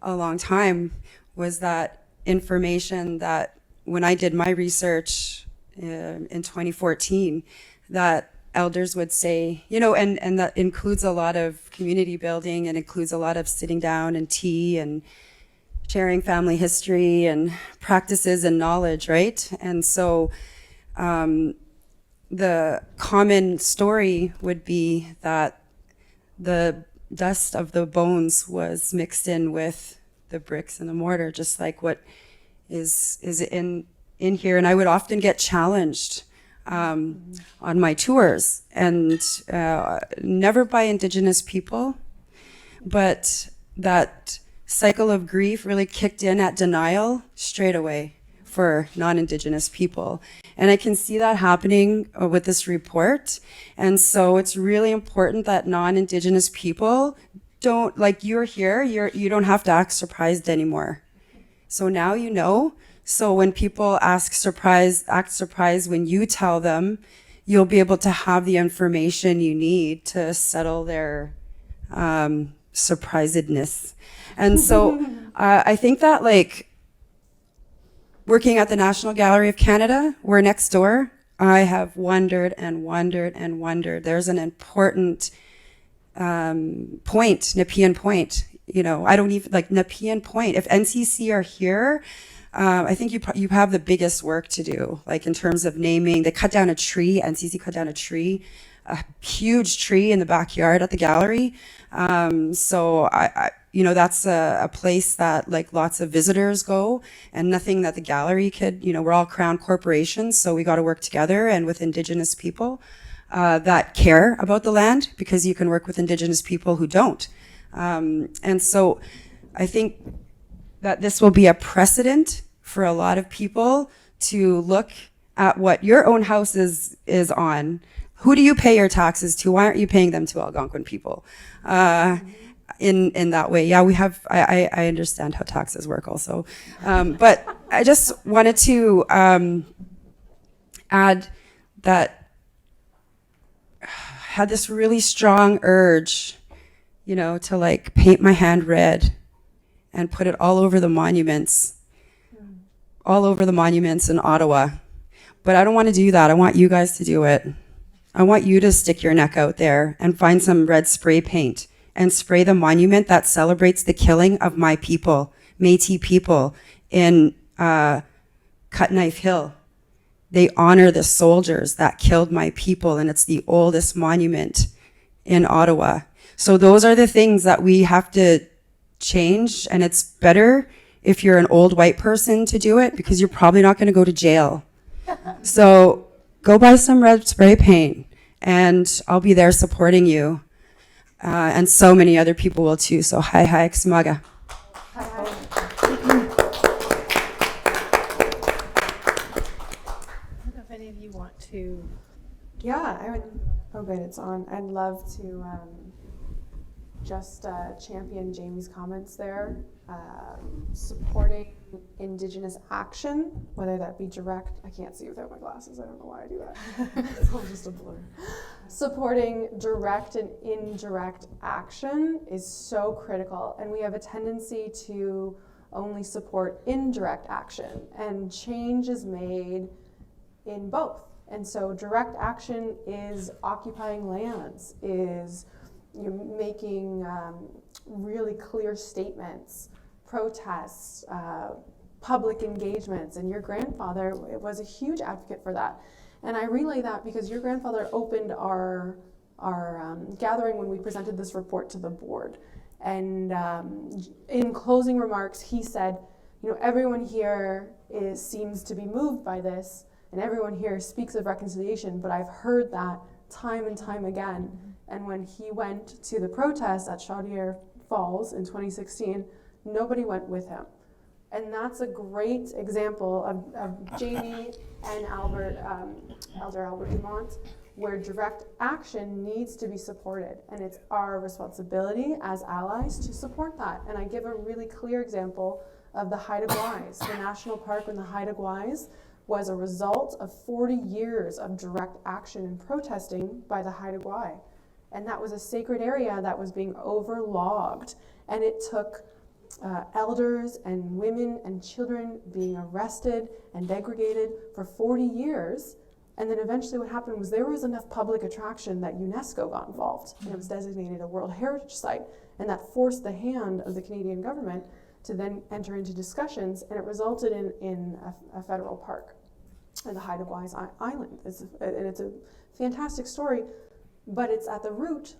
a long time, was that information that when I did my research in 2014, that elders would say, you know, and that includes a lot of community building and includes a lot of sitting down and tea and sharing family history and practices and knowledge, right? And so the common story would be that the dust of the bones was mixed in with the bricks and the mortar, just like what is in here. And I would often get challenged on my tours, and never by Indigenous people, but that cycle of grief really kicked in at denial straight away for non-Indigenous people. And I can see that happening with this report. And so it's really important that non-Indigenous people don't, like you're here, you don't have to act surprised anymore. So now you know. So when people act surprised when you tell them, you'll be able to have the information you need to settle their surprisedness. And so I think that, like, working at the National Gallery of Canada, we're next door. I have wondered and wondered and wondered. There's an important point, Nepean Point. You know, I don't even, like Nepean Point. If NCC are here, I think you have the biggest work to do, like in terms of naming. They cut down a tree, NCC cut down a huge tree in the backyard at the gallery. So I you know, that's a place that like lots of visitors go, and nothing that the gallery could, you know, we're all crown corporations, so we got to work together and with Indigenous people that care about the land, because you can work with Indigenous people who don't. And so I think that this will be a precedent for a lot of people to look at what your own house is on. Who do you pay your taxes to? Why aren't you paying them to Algonquin people? In that way. Yeah, we have, I understand how taxes work also. But I just wanted to add that I had this really strong urge, you know, to like paint my hand red and put it all over the monuments in Ottawa. But I don't want to do that. I want you guys to do it. I want you to stick your neck out there and find some red spray paint and spray the monument that celebrates the killing of my people, Métis people, in Cut Knife Hill. They honor the soldiers that killed my people, and it's the oldest monument in Ottawa. So those are the things that we have to change, and it's better if you're an old white person to do it, because you're probably not going to go to jail. So go buy some red spray paint, and I'll be there supporting you. And so many other people will too. So hi, Xmaga. I don't know if any of you want to. Yeah, I would. Oh, good, it's on. I'd love to just champion Jamie's comments there. Supporting Indigenous action, whether that be direct. I can't see without my glasses. I don't know why I do that. It's all just a blur. Supporting direct and indirect action is so critical, and we have a tendency to only support indirect action, and change is made in both. And so direct action is occupying lands, is making really clear statements, protests, public engagements, and your grandfather was a huge advocate for that. And I relay that because your grandfather opened our gathering when we presented this report to the board. And in closing remarks, he said, you know, everyone here seems to be moved by this, and everyone here speaks of reconciliation, but I've heard that time and time again. And when he went to the protest at Chaudière Falls in 2016, nobody went with him. And that's a great example of Jamie and Elder Albert Dumont, where direct action needs to be supported. And it's our responsibility as allies to support that. And I give a really clear example of the Haida Gwaii. The national park in the Haida Gwaii was a result of 40 years of direct action and protesting by the Haida Gwaii. And that was a sacred area that was being overlogged. And it took elders and women and children being arrested and degraded for 40 years. And then eventually what happened was there was enough public attraction that UNESCO got involved, and it was designated a World Heritage Site. And that forced the hand of the Canadian government to then enter into discussions, and it resulted in a federal park in the Haida Gwaii Island. And it's a fantastic story, but it's at the root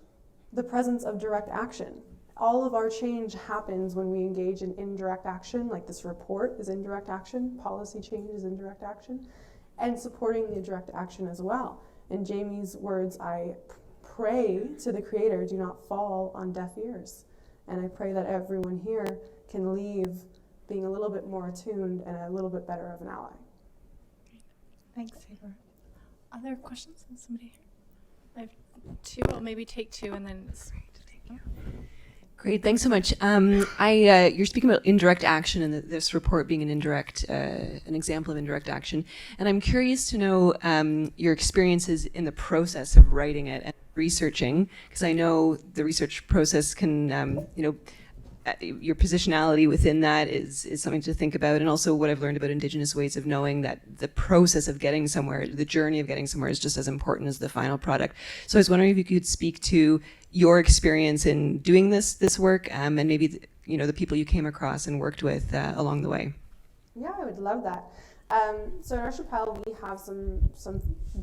the presence of direct action. All of our change happens when we engage in indirect action, like this report is indirect action, policy change is indirect action, and supporting the direct action as well. In Jamie's words, I pray to the Creator, do not fall on deaf ears. And I pray that everyone here can leave being a little bit more attuned and a little bit better of an ally. Thanks, Saber. Other questions? Somebody here? I have two. I'll maybe take two and then. Great, thanks so much. You're speaking about indirect action and this report being an example of indirect action. And I'm curious to know your experiences in the process of writing it and researching, because I know the research process can, your positionality within that is something to think about. And also what I've learned about Indigenous ways of knowing that the process of getting somewhere, the journey of getting somewhere is just as important as the final product. So I was wondering if you could speak to your experience in doing this work, and maybe the people you came across and worked with along the way. Yeah, I would love that. So at Archipel, we have some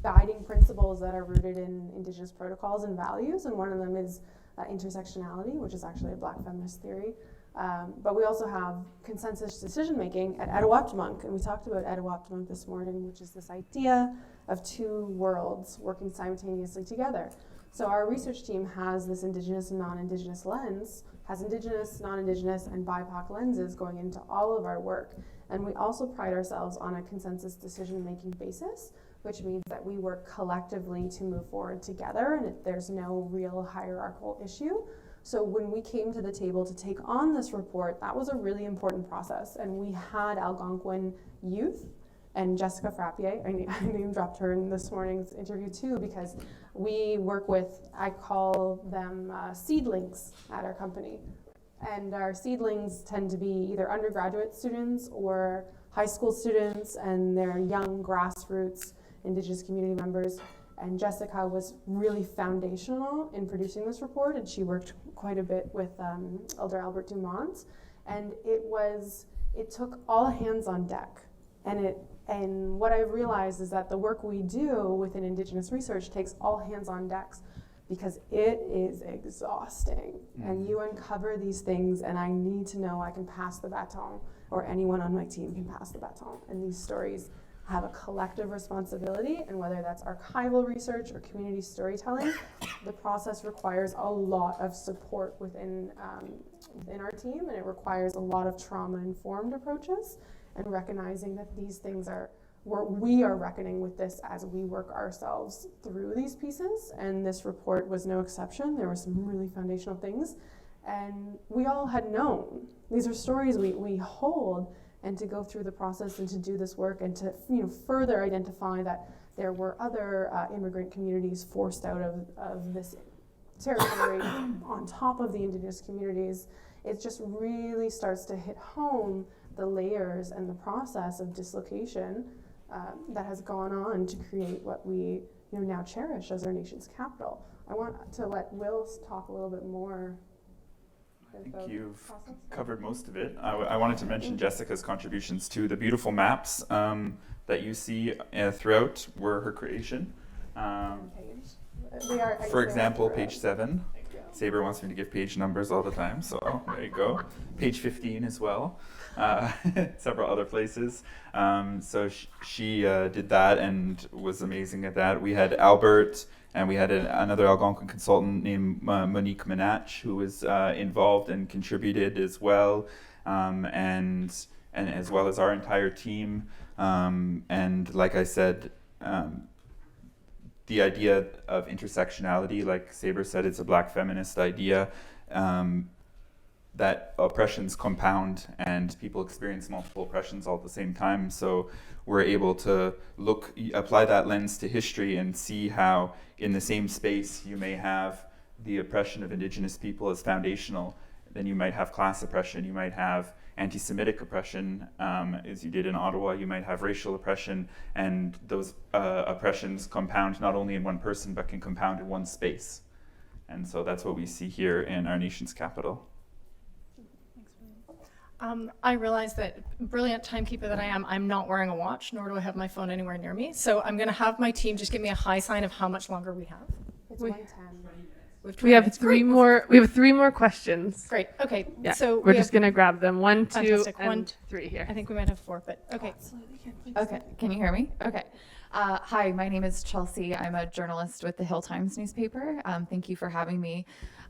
guiding principles that are rooted in Indigenous protocols and values, and one of them is intersectionality, which is actually a Black feminist theory. But we also have consensus decision-making at Etowaptimunk, and we talked about Etowaptimunk this morning, which is this idea of two worlds working simultaneously together. So our research team has this Indigenous and non-Indigenous lens, has Indigenous, non-Indigenous, and BIPOC lenses going into all of our work. And we also pride ourselves on a consensus decision-making basis, which means that we work collectively to move forward together, and there's no real hierarchical issue. So when we came to the table to take on this report, that was a really important process. And we had Algonquin youth and Jessica Frappier, I name dropped her in this morning's interview too, because we work with, I call them seedlings at our company. And our seedlings tend to be either undergraduate students or high school students, and they're young grassroots Indigenous community members. And Jessica was really foundational in producing this report, and she worked quite a bit with Elder Albert Dumont. And it took all hands on deck. And what I realized is that the work we do within Indigenous research takes all hands on decks, because it is exhausting. And you uncover these things, and I need to know I can pass the baton, or anyone on my team can pass the baton. And these stories have a collective responsibility, and whether that's archival research or community storytelling, the process requires a lot of support within our team, and it requires a lot of trauma-informed approaches, and recognizing that these things we are reckoning with this as we work ourselves through these pieces, and this report was no exception. There were some really foundational things, and we all had known. These are stories we hold, and to go through the process and to do this work and to further identify that there were other immigrant communities forced out of this territory on top of the Indigenous communities, it just really starts to hit home the layers and the process of dislocation that has gone on to create what we now cherish as our nation's capital. I want to let Will talk a little bit more. I think you've covered most of it. I wanted to mention Jessica's contributions to the beautiful maps that you see throughout were her creation. For example, page 7. Saber wants me to give page numbers all the time, so there you go. Page 15 as well. Several other places. So she did that and was amazing at that. We had Albert, and we had another Algonquin consultant named Monique Menach, who was involved and contributed as well, and as well as our entire team. And like I said, the idea of intersectionality, like Saber said, it's a Black feminist idea, that oppressions compound and people experience multiple oppressions all at the same time. So we're able to apply that lens to history and see how in the same space you may have the oppression of Indigenous people as foundational. Then you might have class oppression, you might have anti-Semitic oppression, as you did in Ottawa, you might have racial oppression, and those oppressions compound not only in one person, but can compound in one space. And so that's what we see here in our nation's capital. I realize that, brilliant timekeeper that I am, I'm not wearing a watch, nor do I have my phone anywhere near me. So I'm going to have my team just give me a high sign of how much longer we have. It's 1:10. We have three more. We have 3 more questions. Great. Okay. Yeah. So we're just gonna grab them. 1, 2, Fantastic. and 1, 3 here. I think we might have 4, but okay. Okay, can you hear me? Okay. Hi, my name is Chelsea. I'm a journalist with the Hill Times newspaper. Thank you for having me.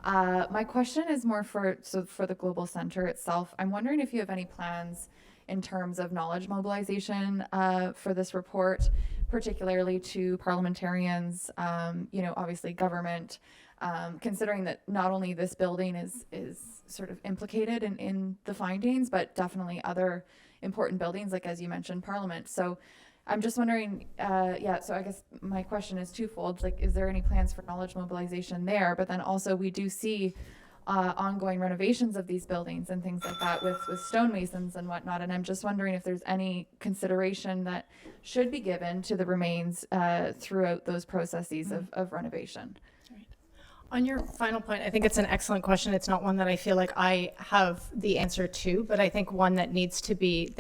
My question is more for the Global Center itself. I'm wondering if you have any plans in terms of knowledge mobilization for this report, particularly to parliamentarians, obviously government, considering that not only this building is sort of implicated in the findings, but definitely other important buildings, like as you mentioned, Parliament. So I'm just wondering, so I guess my question is twofold. Like, is there any plans for knowledge mobilization there? But then also we do see ongoing renovations of these buildings and things like that with stonemasons and whatnot. And I'm just wondering if there's any consideration that should be given to the remains throughout those processes of renovation. On your final point, I think it's an excellent question. It's not one that I feel like I have the answer to, but I think one that needs to be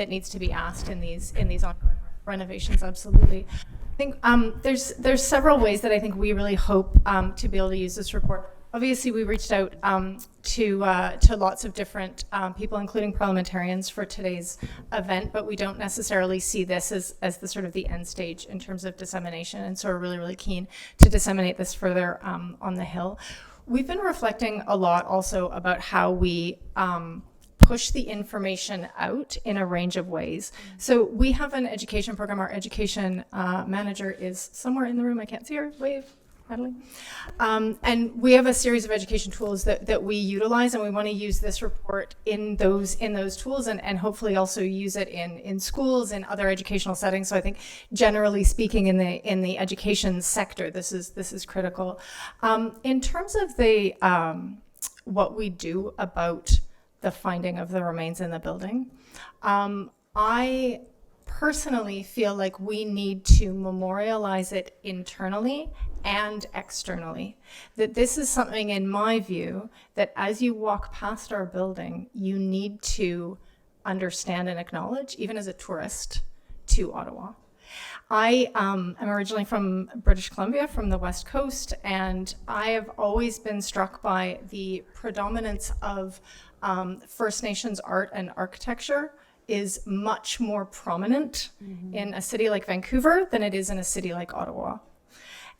asked in these ongoing renovations. Absolutely. I think there's several ways that I think we really hope to be able to use this report. Obviously, we reached out to lots of different people, including parliamentarians, for today's event, but we don't necessarily see this as the sort of the end stage in terms of dissemination, and so we're really, really keen to disseminate this further on the Hill. We've been reflecting a lot also about how we push the information out in a range of ways. So we have an education program. Our education manager is somewhere in the room. I can't see her. Wave. Natalie. And we have a series of education tools that we utilize, and we want to use this report in those tools, and hopefully also use it in schools and other educational settings. So I think generally speaking in the education sector, this is critical. In terms of the what we do about the finding of the remains in the building, I personally feel like we need to memorialize it internally and externally. That this is something, in my view, that as you walk past our building, you need to understand and acknowledge, even as a tourist to Ottawa. I am originally from British Columbia, from the West Coast, and I have always been struck by the predominance of First Nations art and architecture is much more prominent in a city like Vancouver than it is in a city like Ottawa.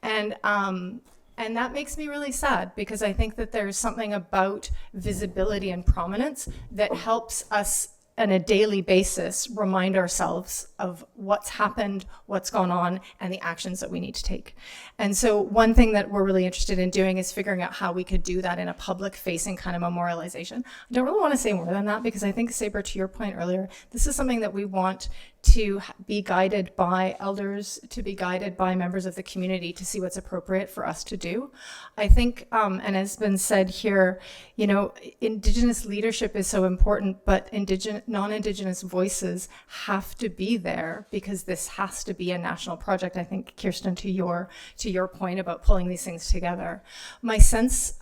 And that makes me really sad, because I think that there's something about visibility and prominence that helps us on a daily basis remind ourselves of what's happened, what's gone on, and the actions that we need to take. And so one thing that we're really interested in doing is figuring out how we could do that in a public-facing kind of memorialization. I don't really want to say more than that, because I think, Saber, to your point earlier, this is something that we want to be guided by elders, to be guided by members of the community, to see what's appropriate for us to do. I think, and as has been said here, you know, Indigenous leadership is so important, but non-Indigenous voices have to be there, because this has to be a national project. I think, Kirsten, to your point about pulling these things together, my sense,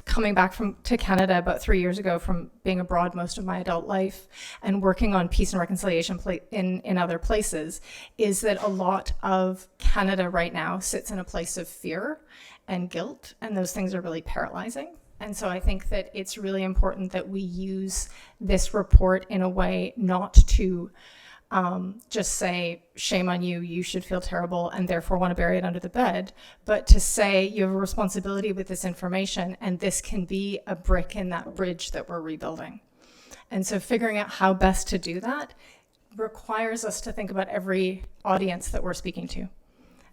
coming back to Canada about 3 years ago from being abroad most of my adult life and working on peace and reconciliation in other places, is that a lot of Canada right now sits in a place of fear and guilt, and those things are really paralyzing. And so I think that it's really important that we use this report in a way not to just say, shame on you, you should feel terrible and therefore want to bury it under the bed, but to say you have a responsibility with this information, and this can be a brick in that bridge that we're rebuilding. And so figuring out how best to do that requires us to think about every audience that we're speaking to,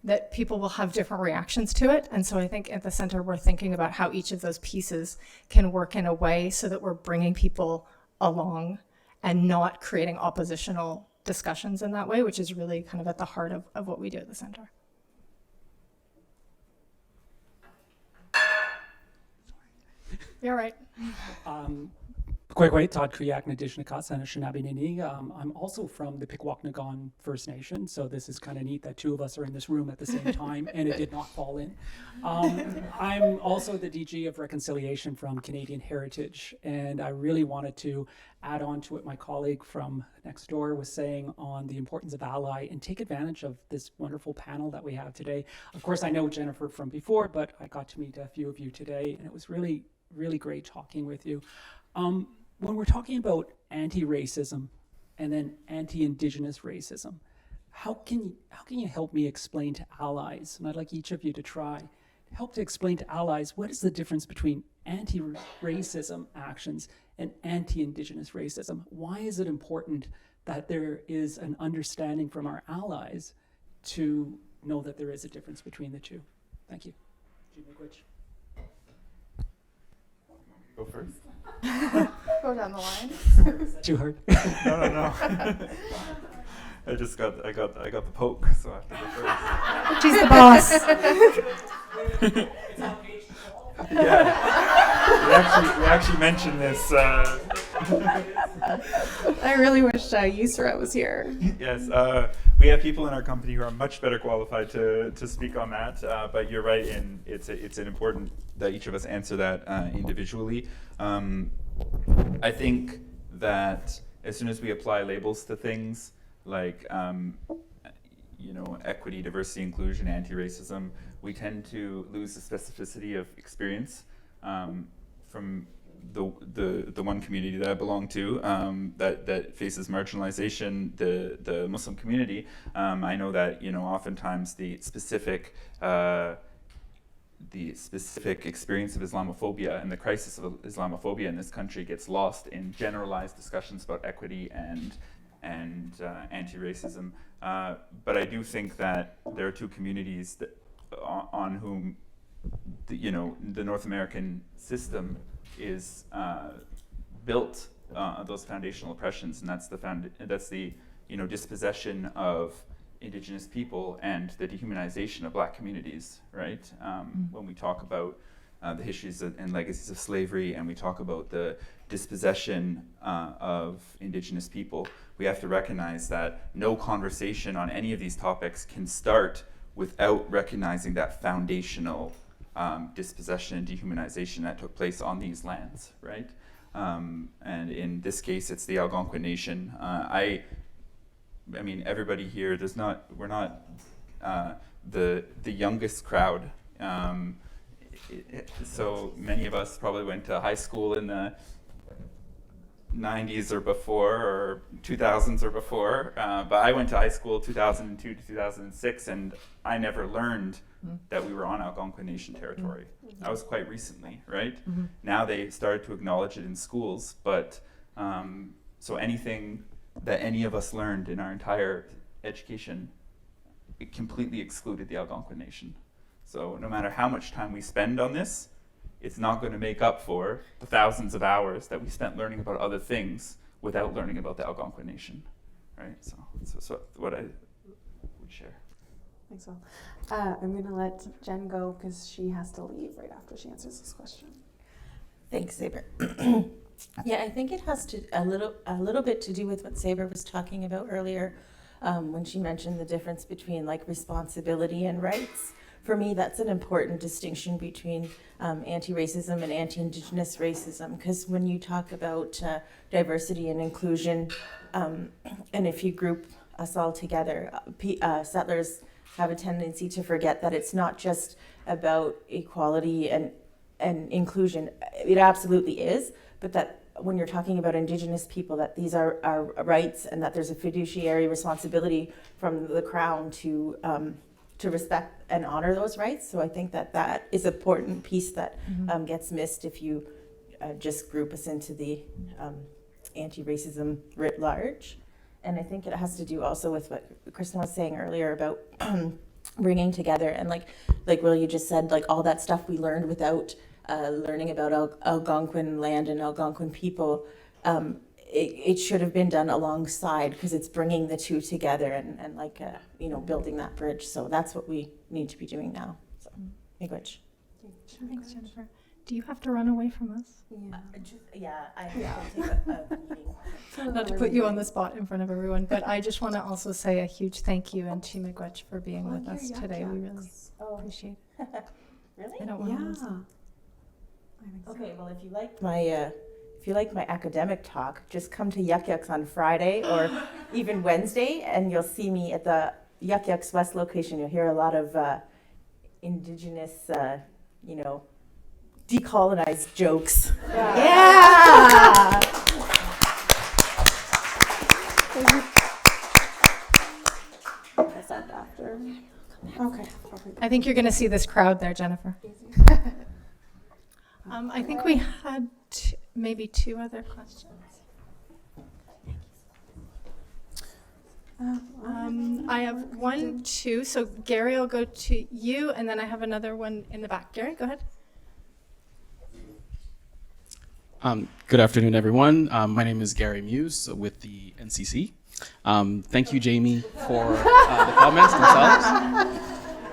that people will have different reactions to it. And so I think at the center, we're thinking about how each of those pieces can work in a way so that we're bringing people along and not creating oppositional discussions in that way, which is really kind of at the heart of what we do at the center. You're right. Kwekwe, Todd Kriyak, Nadishnakat, and Anishinaabe. I'm also from the Pikwakanagan First Nation, so this is kind of neat that two of us are in this room at the same time, and it did not fall in. I'm also the DG of Reconciliation from Canadian Heritage, and I really wanted to add on to what my colleague from next door was saying on the importance of ally and take advantage of this wonderful panel that we have today. Of course, I know Jennifer from before, but I got to meet a few of you today, and it was really, really great talking with you. When we're talking about anti-racism and then anti-Indigenous racism, how can you help me explain to allies, and I'd like each of you to try, help to explain to allies what is the difference between anti-racism actions and anti-Indigenous racism? Why is it important that there is an understanding from our allies to know that there is a difference between the two? Thank you. Go first. Go down the line. Too hard. No. I got the poke, so I have to go first. She's the boss. Yeah. we actually mentioned this. I really wish Yusra was here. Yes, we have people in our company who are much better qualified to speak on that. But you're right, and it's an important that each of us answer that individually. I think that as soon as we apply labels to things like equity, diversity, inclusion, anti-racism, we tend to lose the specificity of experience from the one community that I belong to that faces marginalization, the Muslim community. I know that oftentimes the specific experience of Islamophobia and the crisis of Islamophobia in this country gets lost in generalized discussions about equity and anti-racism. But I do think that there are two communities that, on whom the North American system is built those foundational oppressions, and that's the dispossession of Indigenous people and the dehumanization of Black communities, right? When we talk about the histories and legacies of slavery, and we talk about the dispossession of Indigenous people, we have to recognize that no conversation on any of these topics can start without recognizing that foundational dispossession and dehumanization that took place on these lands, right? And in this case, it's the Algonquin Nation. I mean, everybody here, we're not the youngest crowd. So many of us probably went to high school in the 90s or before, or 2000s or before. But I went to high school 2002 to 2006, and I never learned that we were on Algonquin Nation territory. That was quite recently, right? Now they started to acknowledge it in schools, but so anything that any of us learned in our entire education, it completely excluded the Algonquin Nation. So no matter how much time we spend on this, it's not going to make up for the thousands of hours that we spent learning about other things without learning about the Algonquin Nation, right? So what I would share. Thanks, Will. I'm going to let Jen go because she has to leave right after she answers this question. Thanks, Saber. Yeah, I think it has to a little bit to do with what Saber was talking about earlier when she mentioned the difference between like responsibility and rights. For me, that's an important distinction between anti-racism and anti-Indigenous racism, because when you talk about diversity and inclusion, and if you group us all together, settlers have a tendency to forget that it's not just about equality and inclusion. It absolutely is, but that when you're talking about Indigenous people, that these are our rights, and that there's a fiduciary responsibility from the Crown to respect and honor those rights. So I think that is an important piece that gets missed if you just group us into the anti-racism writ large. And I think it has to do also with what Kristen was saying earlier about bringing together, and like Will, you just said, like all that stuff we learned without learning about Algonquin land and Algonquin people, it should have been done alongside, because it's bringing the two together and like building that bridge. So that's what we need to be doing now. So, miigwech. Thanks, Jennifer. Do you have to run away from us? I have to take a meeting. Not to put you on the spot in front of everyone, but I just want to also say a huge thank you and miigwech for being with us today. We really appreciate it. Really? I don't want to lose them. Okay, well, if you like my academic talk, just come to Yuck Yucks on Friday or even Wednesday, and you'll see me at the Yuck Yucks West location. You'll hear a lot of Indigenous, decolonized jokes. Yeah! After. Okay. I think you're going to see this crowd there, Jennifer. I think we had maybe two other questions. I have 1, 2. So Gary, I'll go to you, and then I have another one in the back. Gary, go ahead. Good afternoon, everyone. My name is Gary Muse with the NCC. Thank you, Jamie, for the comments themselves.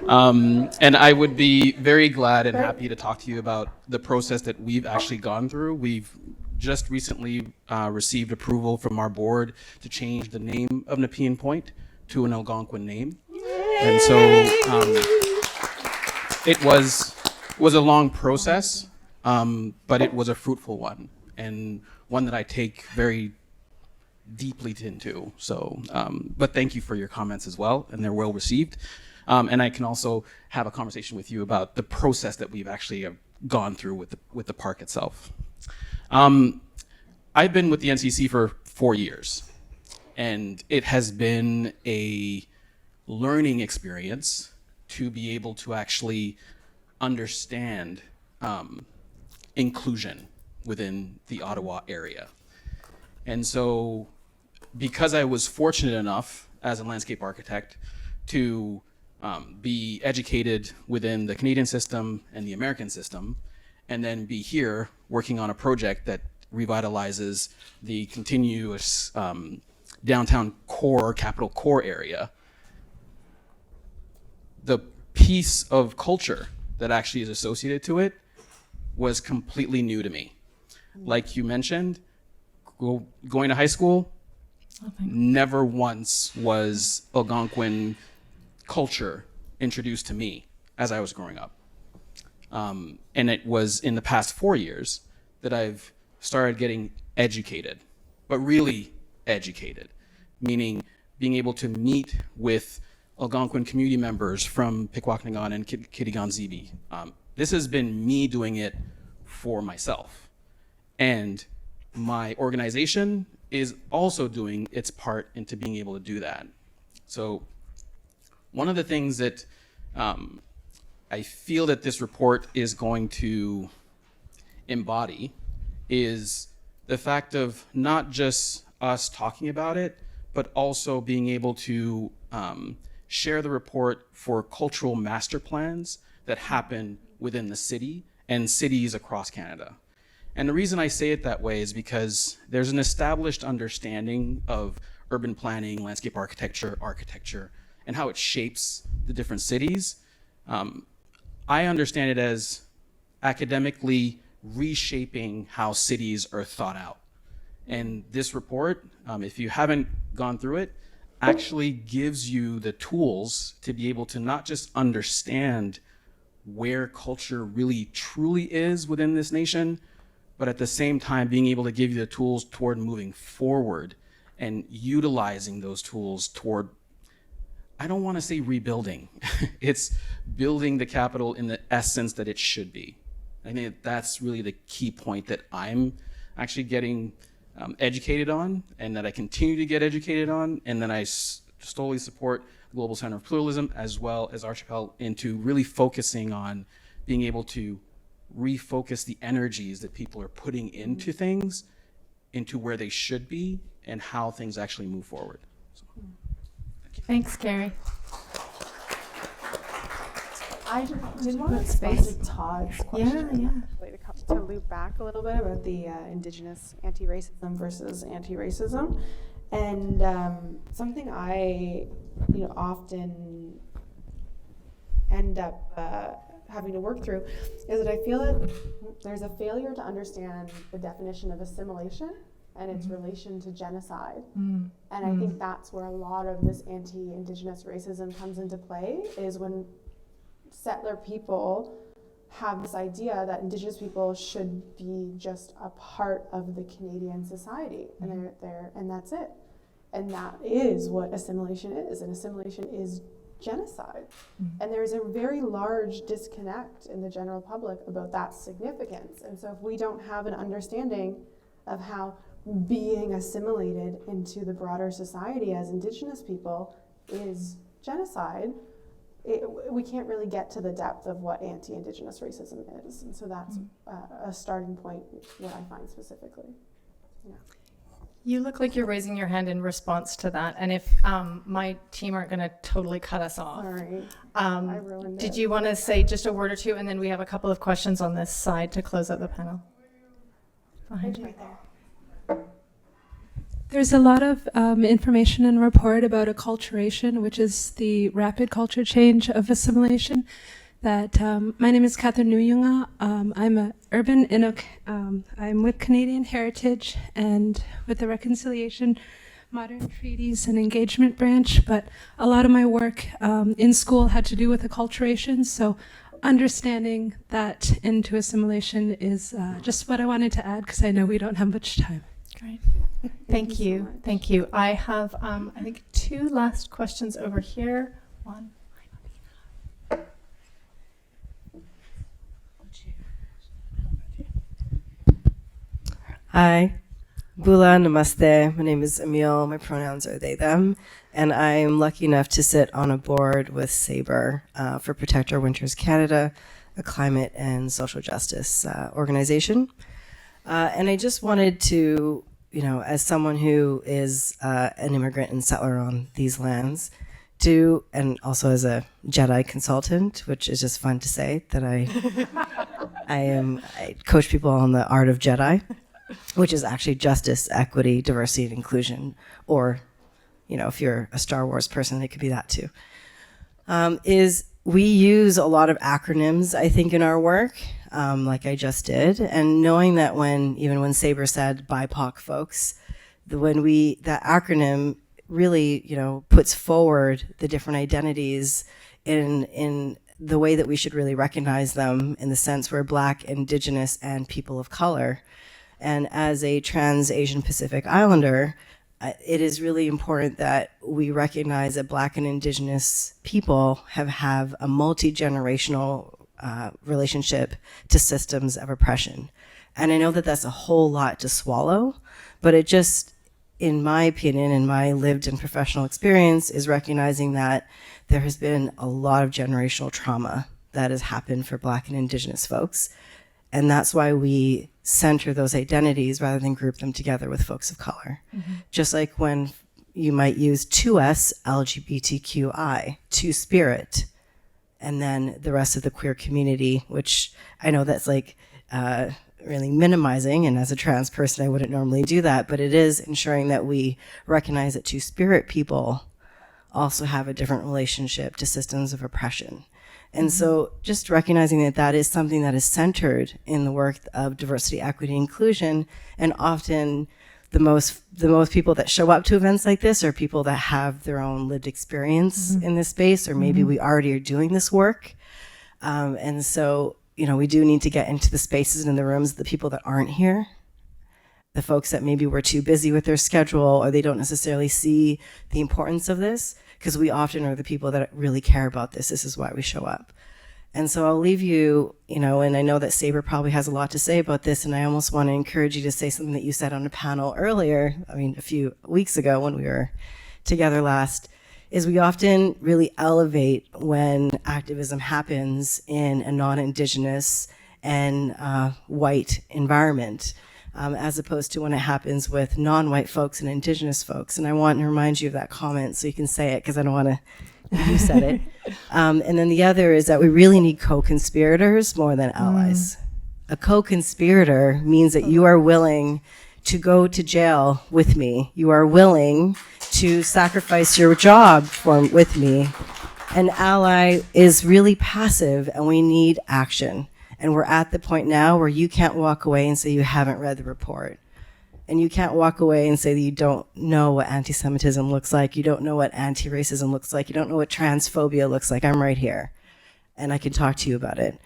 And I would be very glad and happy to talk to you about the process that we've actually gone through. We've just recently received approval from our board to change the name of Nepean Point to an Algonquin name. And so it was a long process, but it was a fruitful one, and one that I take very deeply into. So, but thank you for your comments as well, and they're well received. And I can also have a conversation with you about the process that we've actually gone through with the park itself. I've been with the NCC for 4 years, and it has been a learning experience to be able to actually understand inclusion within the Ottawa area. And so, because I was fortunate enough as a landscape architect to be educated within the Canadian system and the American system, and then be here working on a project that revitalizes the continuous downtown core, capital core area, the piece of culture that actually is associated to it was completely new to me. Like you mentioned, going to high school, never once was Algonquin culture introduced to me as I was growing up. And it was in the past 4 years that I've started getting educated, but really educated, meaning being able to meet with Algonquin community members from Pikwakanagan and Kitigan-Zibi. This has been me doing it for myself. And my organization is also doing its part into being able to do that. So one of the things that I feel that this report is going to embody is the fact of not just us talking about it, but also being able to share the report for cultural master plans that happen within the city and cities across Canada. And the reason I say it that way is because there's an established understanding of urban planning, landscape architecture, and how it shapes the different cities. I understand it as academically reshaping how cities are thought out. And this report, if you haven't gone through it, actually gives you the tools to be able to not just understand where culture really truly is within this nation, but at the same time being able to give you the tools toward moving forward and utilizing those tools toward, I don't want to say rebuilding, it's building the capital in the essence that it should be. I think that's really the key point that I'm actually getting educated on, and that I continue to get educated on, and then I solely support the Global Center of Pluralism as well as Archipel into really focusing on being able to refocus the energies that people are putting into things into where they should be and how things actually move forward. So, thank you. Thanks, Gary. I did want to respond to Todd's question. To loop back a little bit about the Indigenous anti-racism versus anti-racism, and something I often end up having to work through is that I feel that there's a failure to understand the definition of assimilation and its relation to genocide. And I think that's where a lot of this anti-Indigenous racism comes into play, is when settler people have this idea that Indigenous people should be just a part of the Canadian society, and and that's it. And that is what assimilation is, and assimilation is genocide. And there's a very large disconnect in the general public about that significance. And so if we don't have an understanding of how being assimilated into the broader society as Indigenous people is genocide, we can't really get to the depth of what anti-Indigenous racism is. And so that's a starting point, what I find specifically. Yeah. You look like you're raising your hand in response to that, and if my team aren't going to totally cut us off. Sorry, I ruined did it. you want to say just a word or two, and then we have a couple of questions on this side to close out the panel? Behind you. Right there. There's a lot of information in the report about acculturation, which is the rapid culture change of assimilation. That my name is Catherine Nuyunga. I'm an urban Inuk. I'm with Canadian Heritage and with the Reconciliation, Modern Treaties and Engagement branch, but a lot of my work in school had to do with acculturation, so understanding that into assimilation is just what I wanted to add, because I know we don't have much time. Great. Thank you. Thank you. I have, I think, 2 last questions over here. One. Hi. Bula, namaste. My name is Emil. My pronouns are they, them. And I'm lucky enough to sit on a board with SABRE for Protect Our Winters Canada, a climate and social justice organization. And I just wanted to, as someone who is an immigrant and settler on these lands, and also as a Jedi consultant, which is just fun to say that I coach people on the art of Jedi, which is actually justice, equity, diversity, and inclusion, or, if you're a Star Wars person, it could be that too, is we use a lot of acronyms, I think, in our work, like I just did, and knowing that even when SABRE said BIPOC folks, that acronym really, puts forward the different identities in the way that we should really recognize them, in the sense we're Black, Indigenous, and people of color. And as a trans Asian Pacific Islander, it is really important that we recognize that Black and Indigenous people have a multi-generational relationship to systems of oppression. And I know that that's a whole lot to swallow, but it just, in my opinion, in my lived and professional experience, is recognizing that there has been a lot of generational trauma that has happened for Black and Indigenous folks. And that's why we center those identities rather than group them together with folks of color. Mm-hmm. Just like when you might use 2S, LGBTQI, Two-Spirit, and then the rest of the queer community, which I know that's really minimizing, and as a trans person I wouldn't normally do that, but it is ensuring that we recognize that Two-Spirit people also have a different relationship to systems of oppression. And so just recognizing that that is something that is centered in the work of diversity, equity, inclusion, and often the most people that show up to events like this are people that have their own lived experience in this space, or maybe we already are doing this work. And so, we do need to get into the spaces and in the rooms of the people that aren't here, the folks that maybe were too busy with their schedule, or they don't necessarily see the importance of this, because we often are the people that really care about this. This is why we show up. And so I'll leave you, and I know that SABRE probably has a lot to say about this, and I almost want to encourage you to say something that you said on a panel earlier, a few weeks ago when we were together last, is we often really elevate when activism happens in a non-Indigenous and white environment, as opposed to when it happens with non-white folks and Indigenous folks. And I want to remind you of that comment so you can say it, because I don't want to, you said it. And then the other is that we really need co-conspirators more than allies. A co-conspirator means that you are willing to go to jail with me. You are willing to sacrifice your job with me. An ally is really passive, and we need action. And we're at the point now where you can't walk away and say you haven't read the report. And you can't walk away and say that you don't know what anti-Semitism looks like. You don't know what anti-racism looks like. You don't know what transphobia looks like. I'm right here, and I can talk to you about it.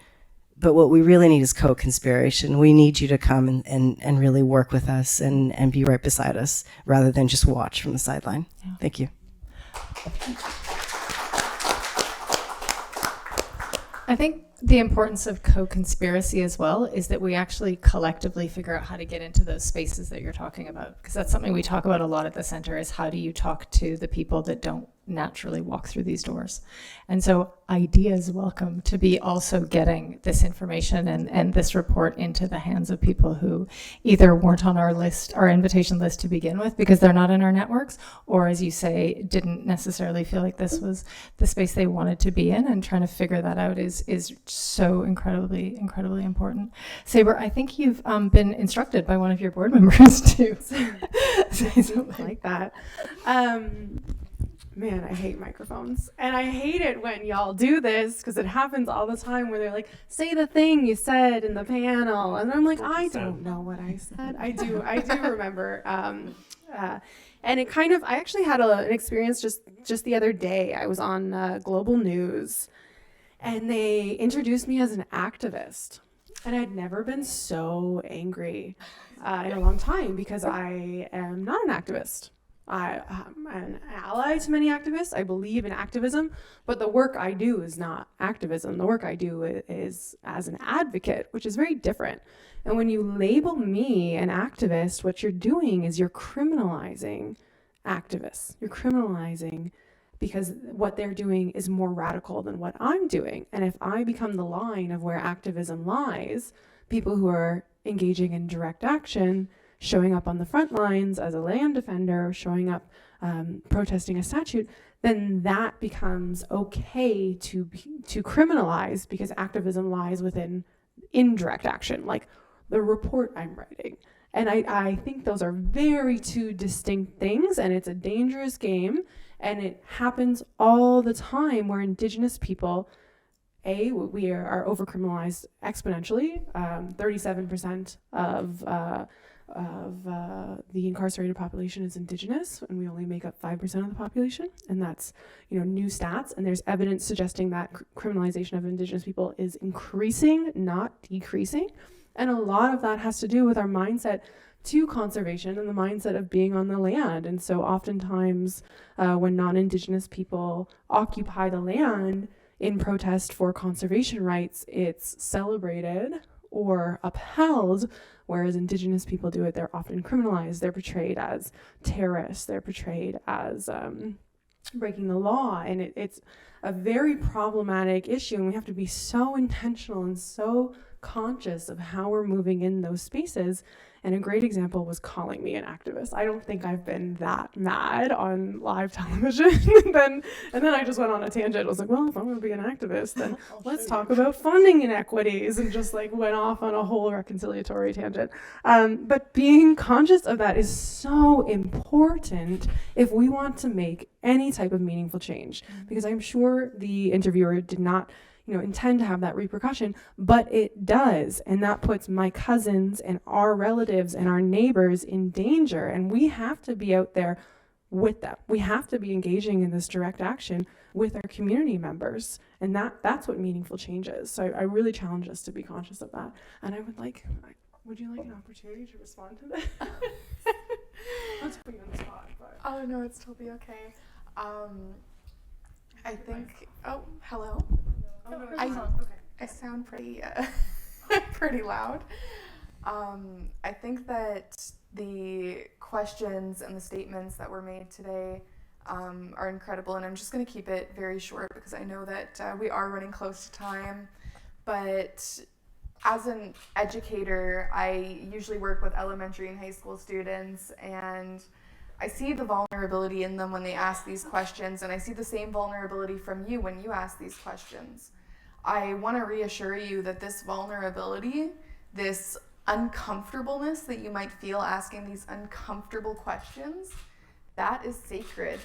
But what we really need is co-conspiration. We need you to come and really work with us and be right beside us, rather than just watch from the sideline. Yeah. Thank you. I think the importance of co-conspiracy as well is that we actually collectively figure out how to get into those spaces that you're talking about, because that's something we talk about a lot at the center, is how do you talk to the people that don't naturally walk through these doors. And so ideas welcome to be also getting this information and this report into the hands of people who either weren't on our list, our invitation list to begin with, because they're not in our networks, or as you say, didn't necessarily feel like this was the space they wanted to be in, and trying to figure that out is so incredibly important. Saber, I think you've been instructed by one of your board members to say something like that. Man, I hate microphones. And I hate it when y'all do this, because it happens all the time where they're like, say the thing you said in the panel. And I'm like, I don't know what I said. I do remember. And it kind of, I actually had an experience just the other day. I was on Global News, and they introduced me as an activist. And I'd never been so angry in a long time, because I am not an activist. I'm an ally to many activists. I believe in activism, but the work I do is not activism. The work I do is as an advocate, which is very different. And when you label me an activist, what you're doing is you're criminalizing activists. You're criminalizing because what they're doing is more radical than what I'm doing. And if I become the line of where activism lies, people who are engaging in direct action, showing up on the front lines as a land defender, showing up protesting a statute, then that becomes okay to criminalize, because activism lies within indirect action, like the report I'm writing. And I think those are very two distinct things, and it's a dangerous game, and it happens all the time where Indigenous people, we are over-criminalized exponentially. 37% of the incarcerated population is Indigenous, and we only make up 5% of the population, and that's new stats. And there's evidence suggesting that criminalization of Indigenous people is increasing, not decreasing. And a lot of that has to do with our mindset to conservation and the mindset of being on the land. And so oftentimes when non-Indigenous people occupy the land in protest for conservation rights, it's celebrated or upheld, whereas Indigenous people do it, they're often criminalized. They're portrayed as terrorists. They're portrayed as breaking the law. And it's a very problematic issue, and we have to be so intentional and so conscious of how we're moving in those spaces. And a great example was calling me an activist. I don't think I've been that mad on live television. and then I just went on a tangent. I was like, well, if I'm going to be an activist, then let's talk about funding inequities, and just went off on a whole reconciliatory tangent. But being conscious of that is so important if we want to make any type of meaningful change, because I'm sure the interviewer did not intend to have that repercussion, but it does. And that puts my cousins and our relatives and our neighbors in danger. And we have to be out there with them. We have to be engaging in this direct action with our community members. And that's what meaningful change is. So I really challenge us to be conscious of that. And would you like an opportunity to respond to that? Let's put you on the spot. But. Oh, no, it's totally okay. I think, hello? I sound pretty pretty loud. I think that the questions and the statements that were made today are incredible, and I'm just going to keep it very short because I know that we are running close to time. But as an educator, I usually work with elementary and high school students, and I see the vulnerability in them when they ask these questions, and I see the same vulnerability from you when you ask these questions. I want to reassure you that this vulnerability, this uncomfortableness that you might feel asking these uncomfortable questions, that is sacred.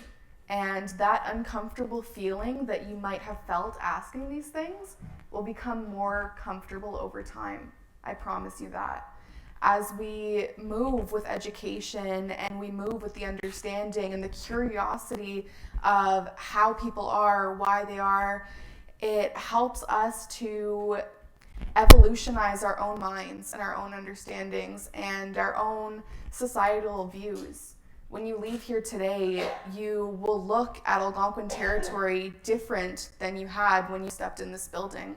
And that uncomfortable feeling that you might have felt asking these things will become more comfortable over time. I promise you that. As we move with education and we move with the understanding and the curiosity of how people are, why they are, it helps us to evolutionize our own minds and our own understandings and our own societal views. When you leave here today, you will look at Algonquin territory different than you had when you stepped in this building.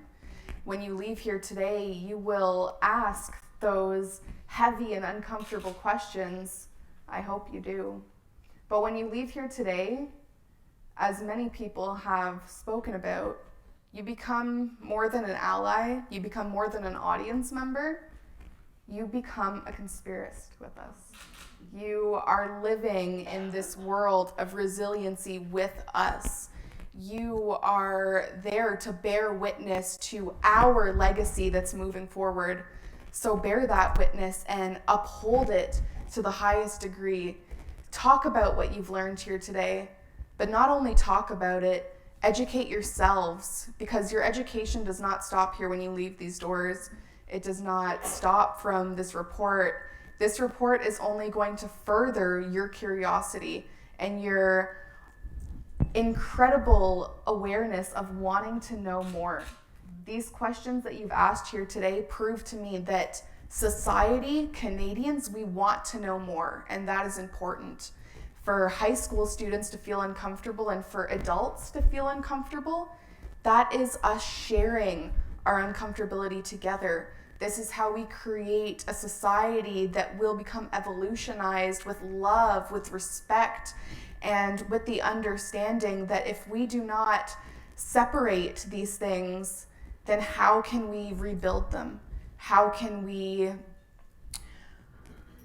When you leave here today, you will ask those heavy and uncomfortable questions. I hope you do. But when you leave here today, as many people have spoken about, you become more than an ally, you become more than an audience member, you become a conspiracist with us. You are living in this world of resiliency with us. You are there to bear witness to our legacy that's moving forward. So bear that witness and uphold it to the highest degree. Talk about what you've learned here today, but not only talk about it, educate yourselves, because your education does not stop here when you leave these doors. It does not stop from this report. This report is only going to further your curiosity and your incredible awareness of wanting to know more. These questions that you've asked here today prove to me that society, Canadians, we want to know more, and that is important. For high school students to feel uncomfortable and for adults to feel uncomfortable, that is us sharing our uncomfortability together. This is how we create a society that will become evolutionized with love, with respect, and with the understanding that if we do not separate these things, then how can we rebuild them? How can we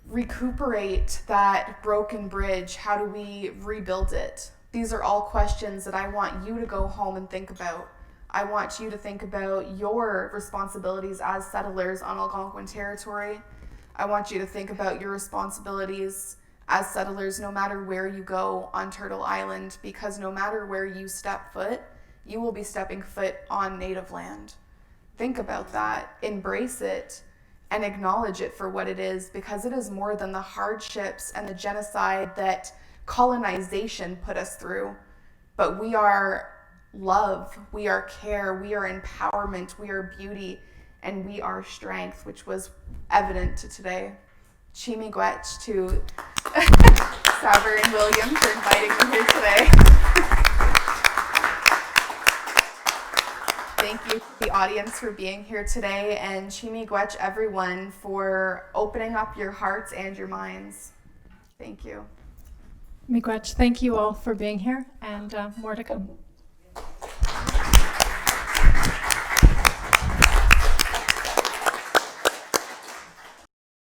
recuperate that broken bridge? How do we rebuild it? These are all questions that I want you to go home and think about. I want you to think about your responsibilities as settlers on Algonquin territory. I want you to think about your responsibilities as settlers no matter where you go on Turtle Island, because no matter where you step foot, you will be stepping foot on native land. Think about that, embrace it, and acknowledge it for what it is, because it is more than the hardships and the genocide that colonization put us through. But we are love, we are care, we are empowerment, we are beauty, and we are strength, which was evident to today. Chimi Gwetch to Saber and William for inviting me here today. Thank you to the audience for being here today, and Chimi Gwetch everyone for opening up your hearts and your minds. Thank you. Miigwech, thank you all for being here, and more to come.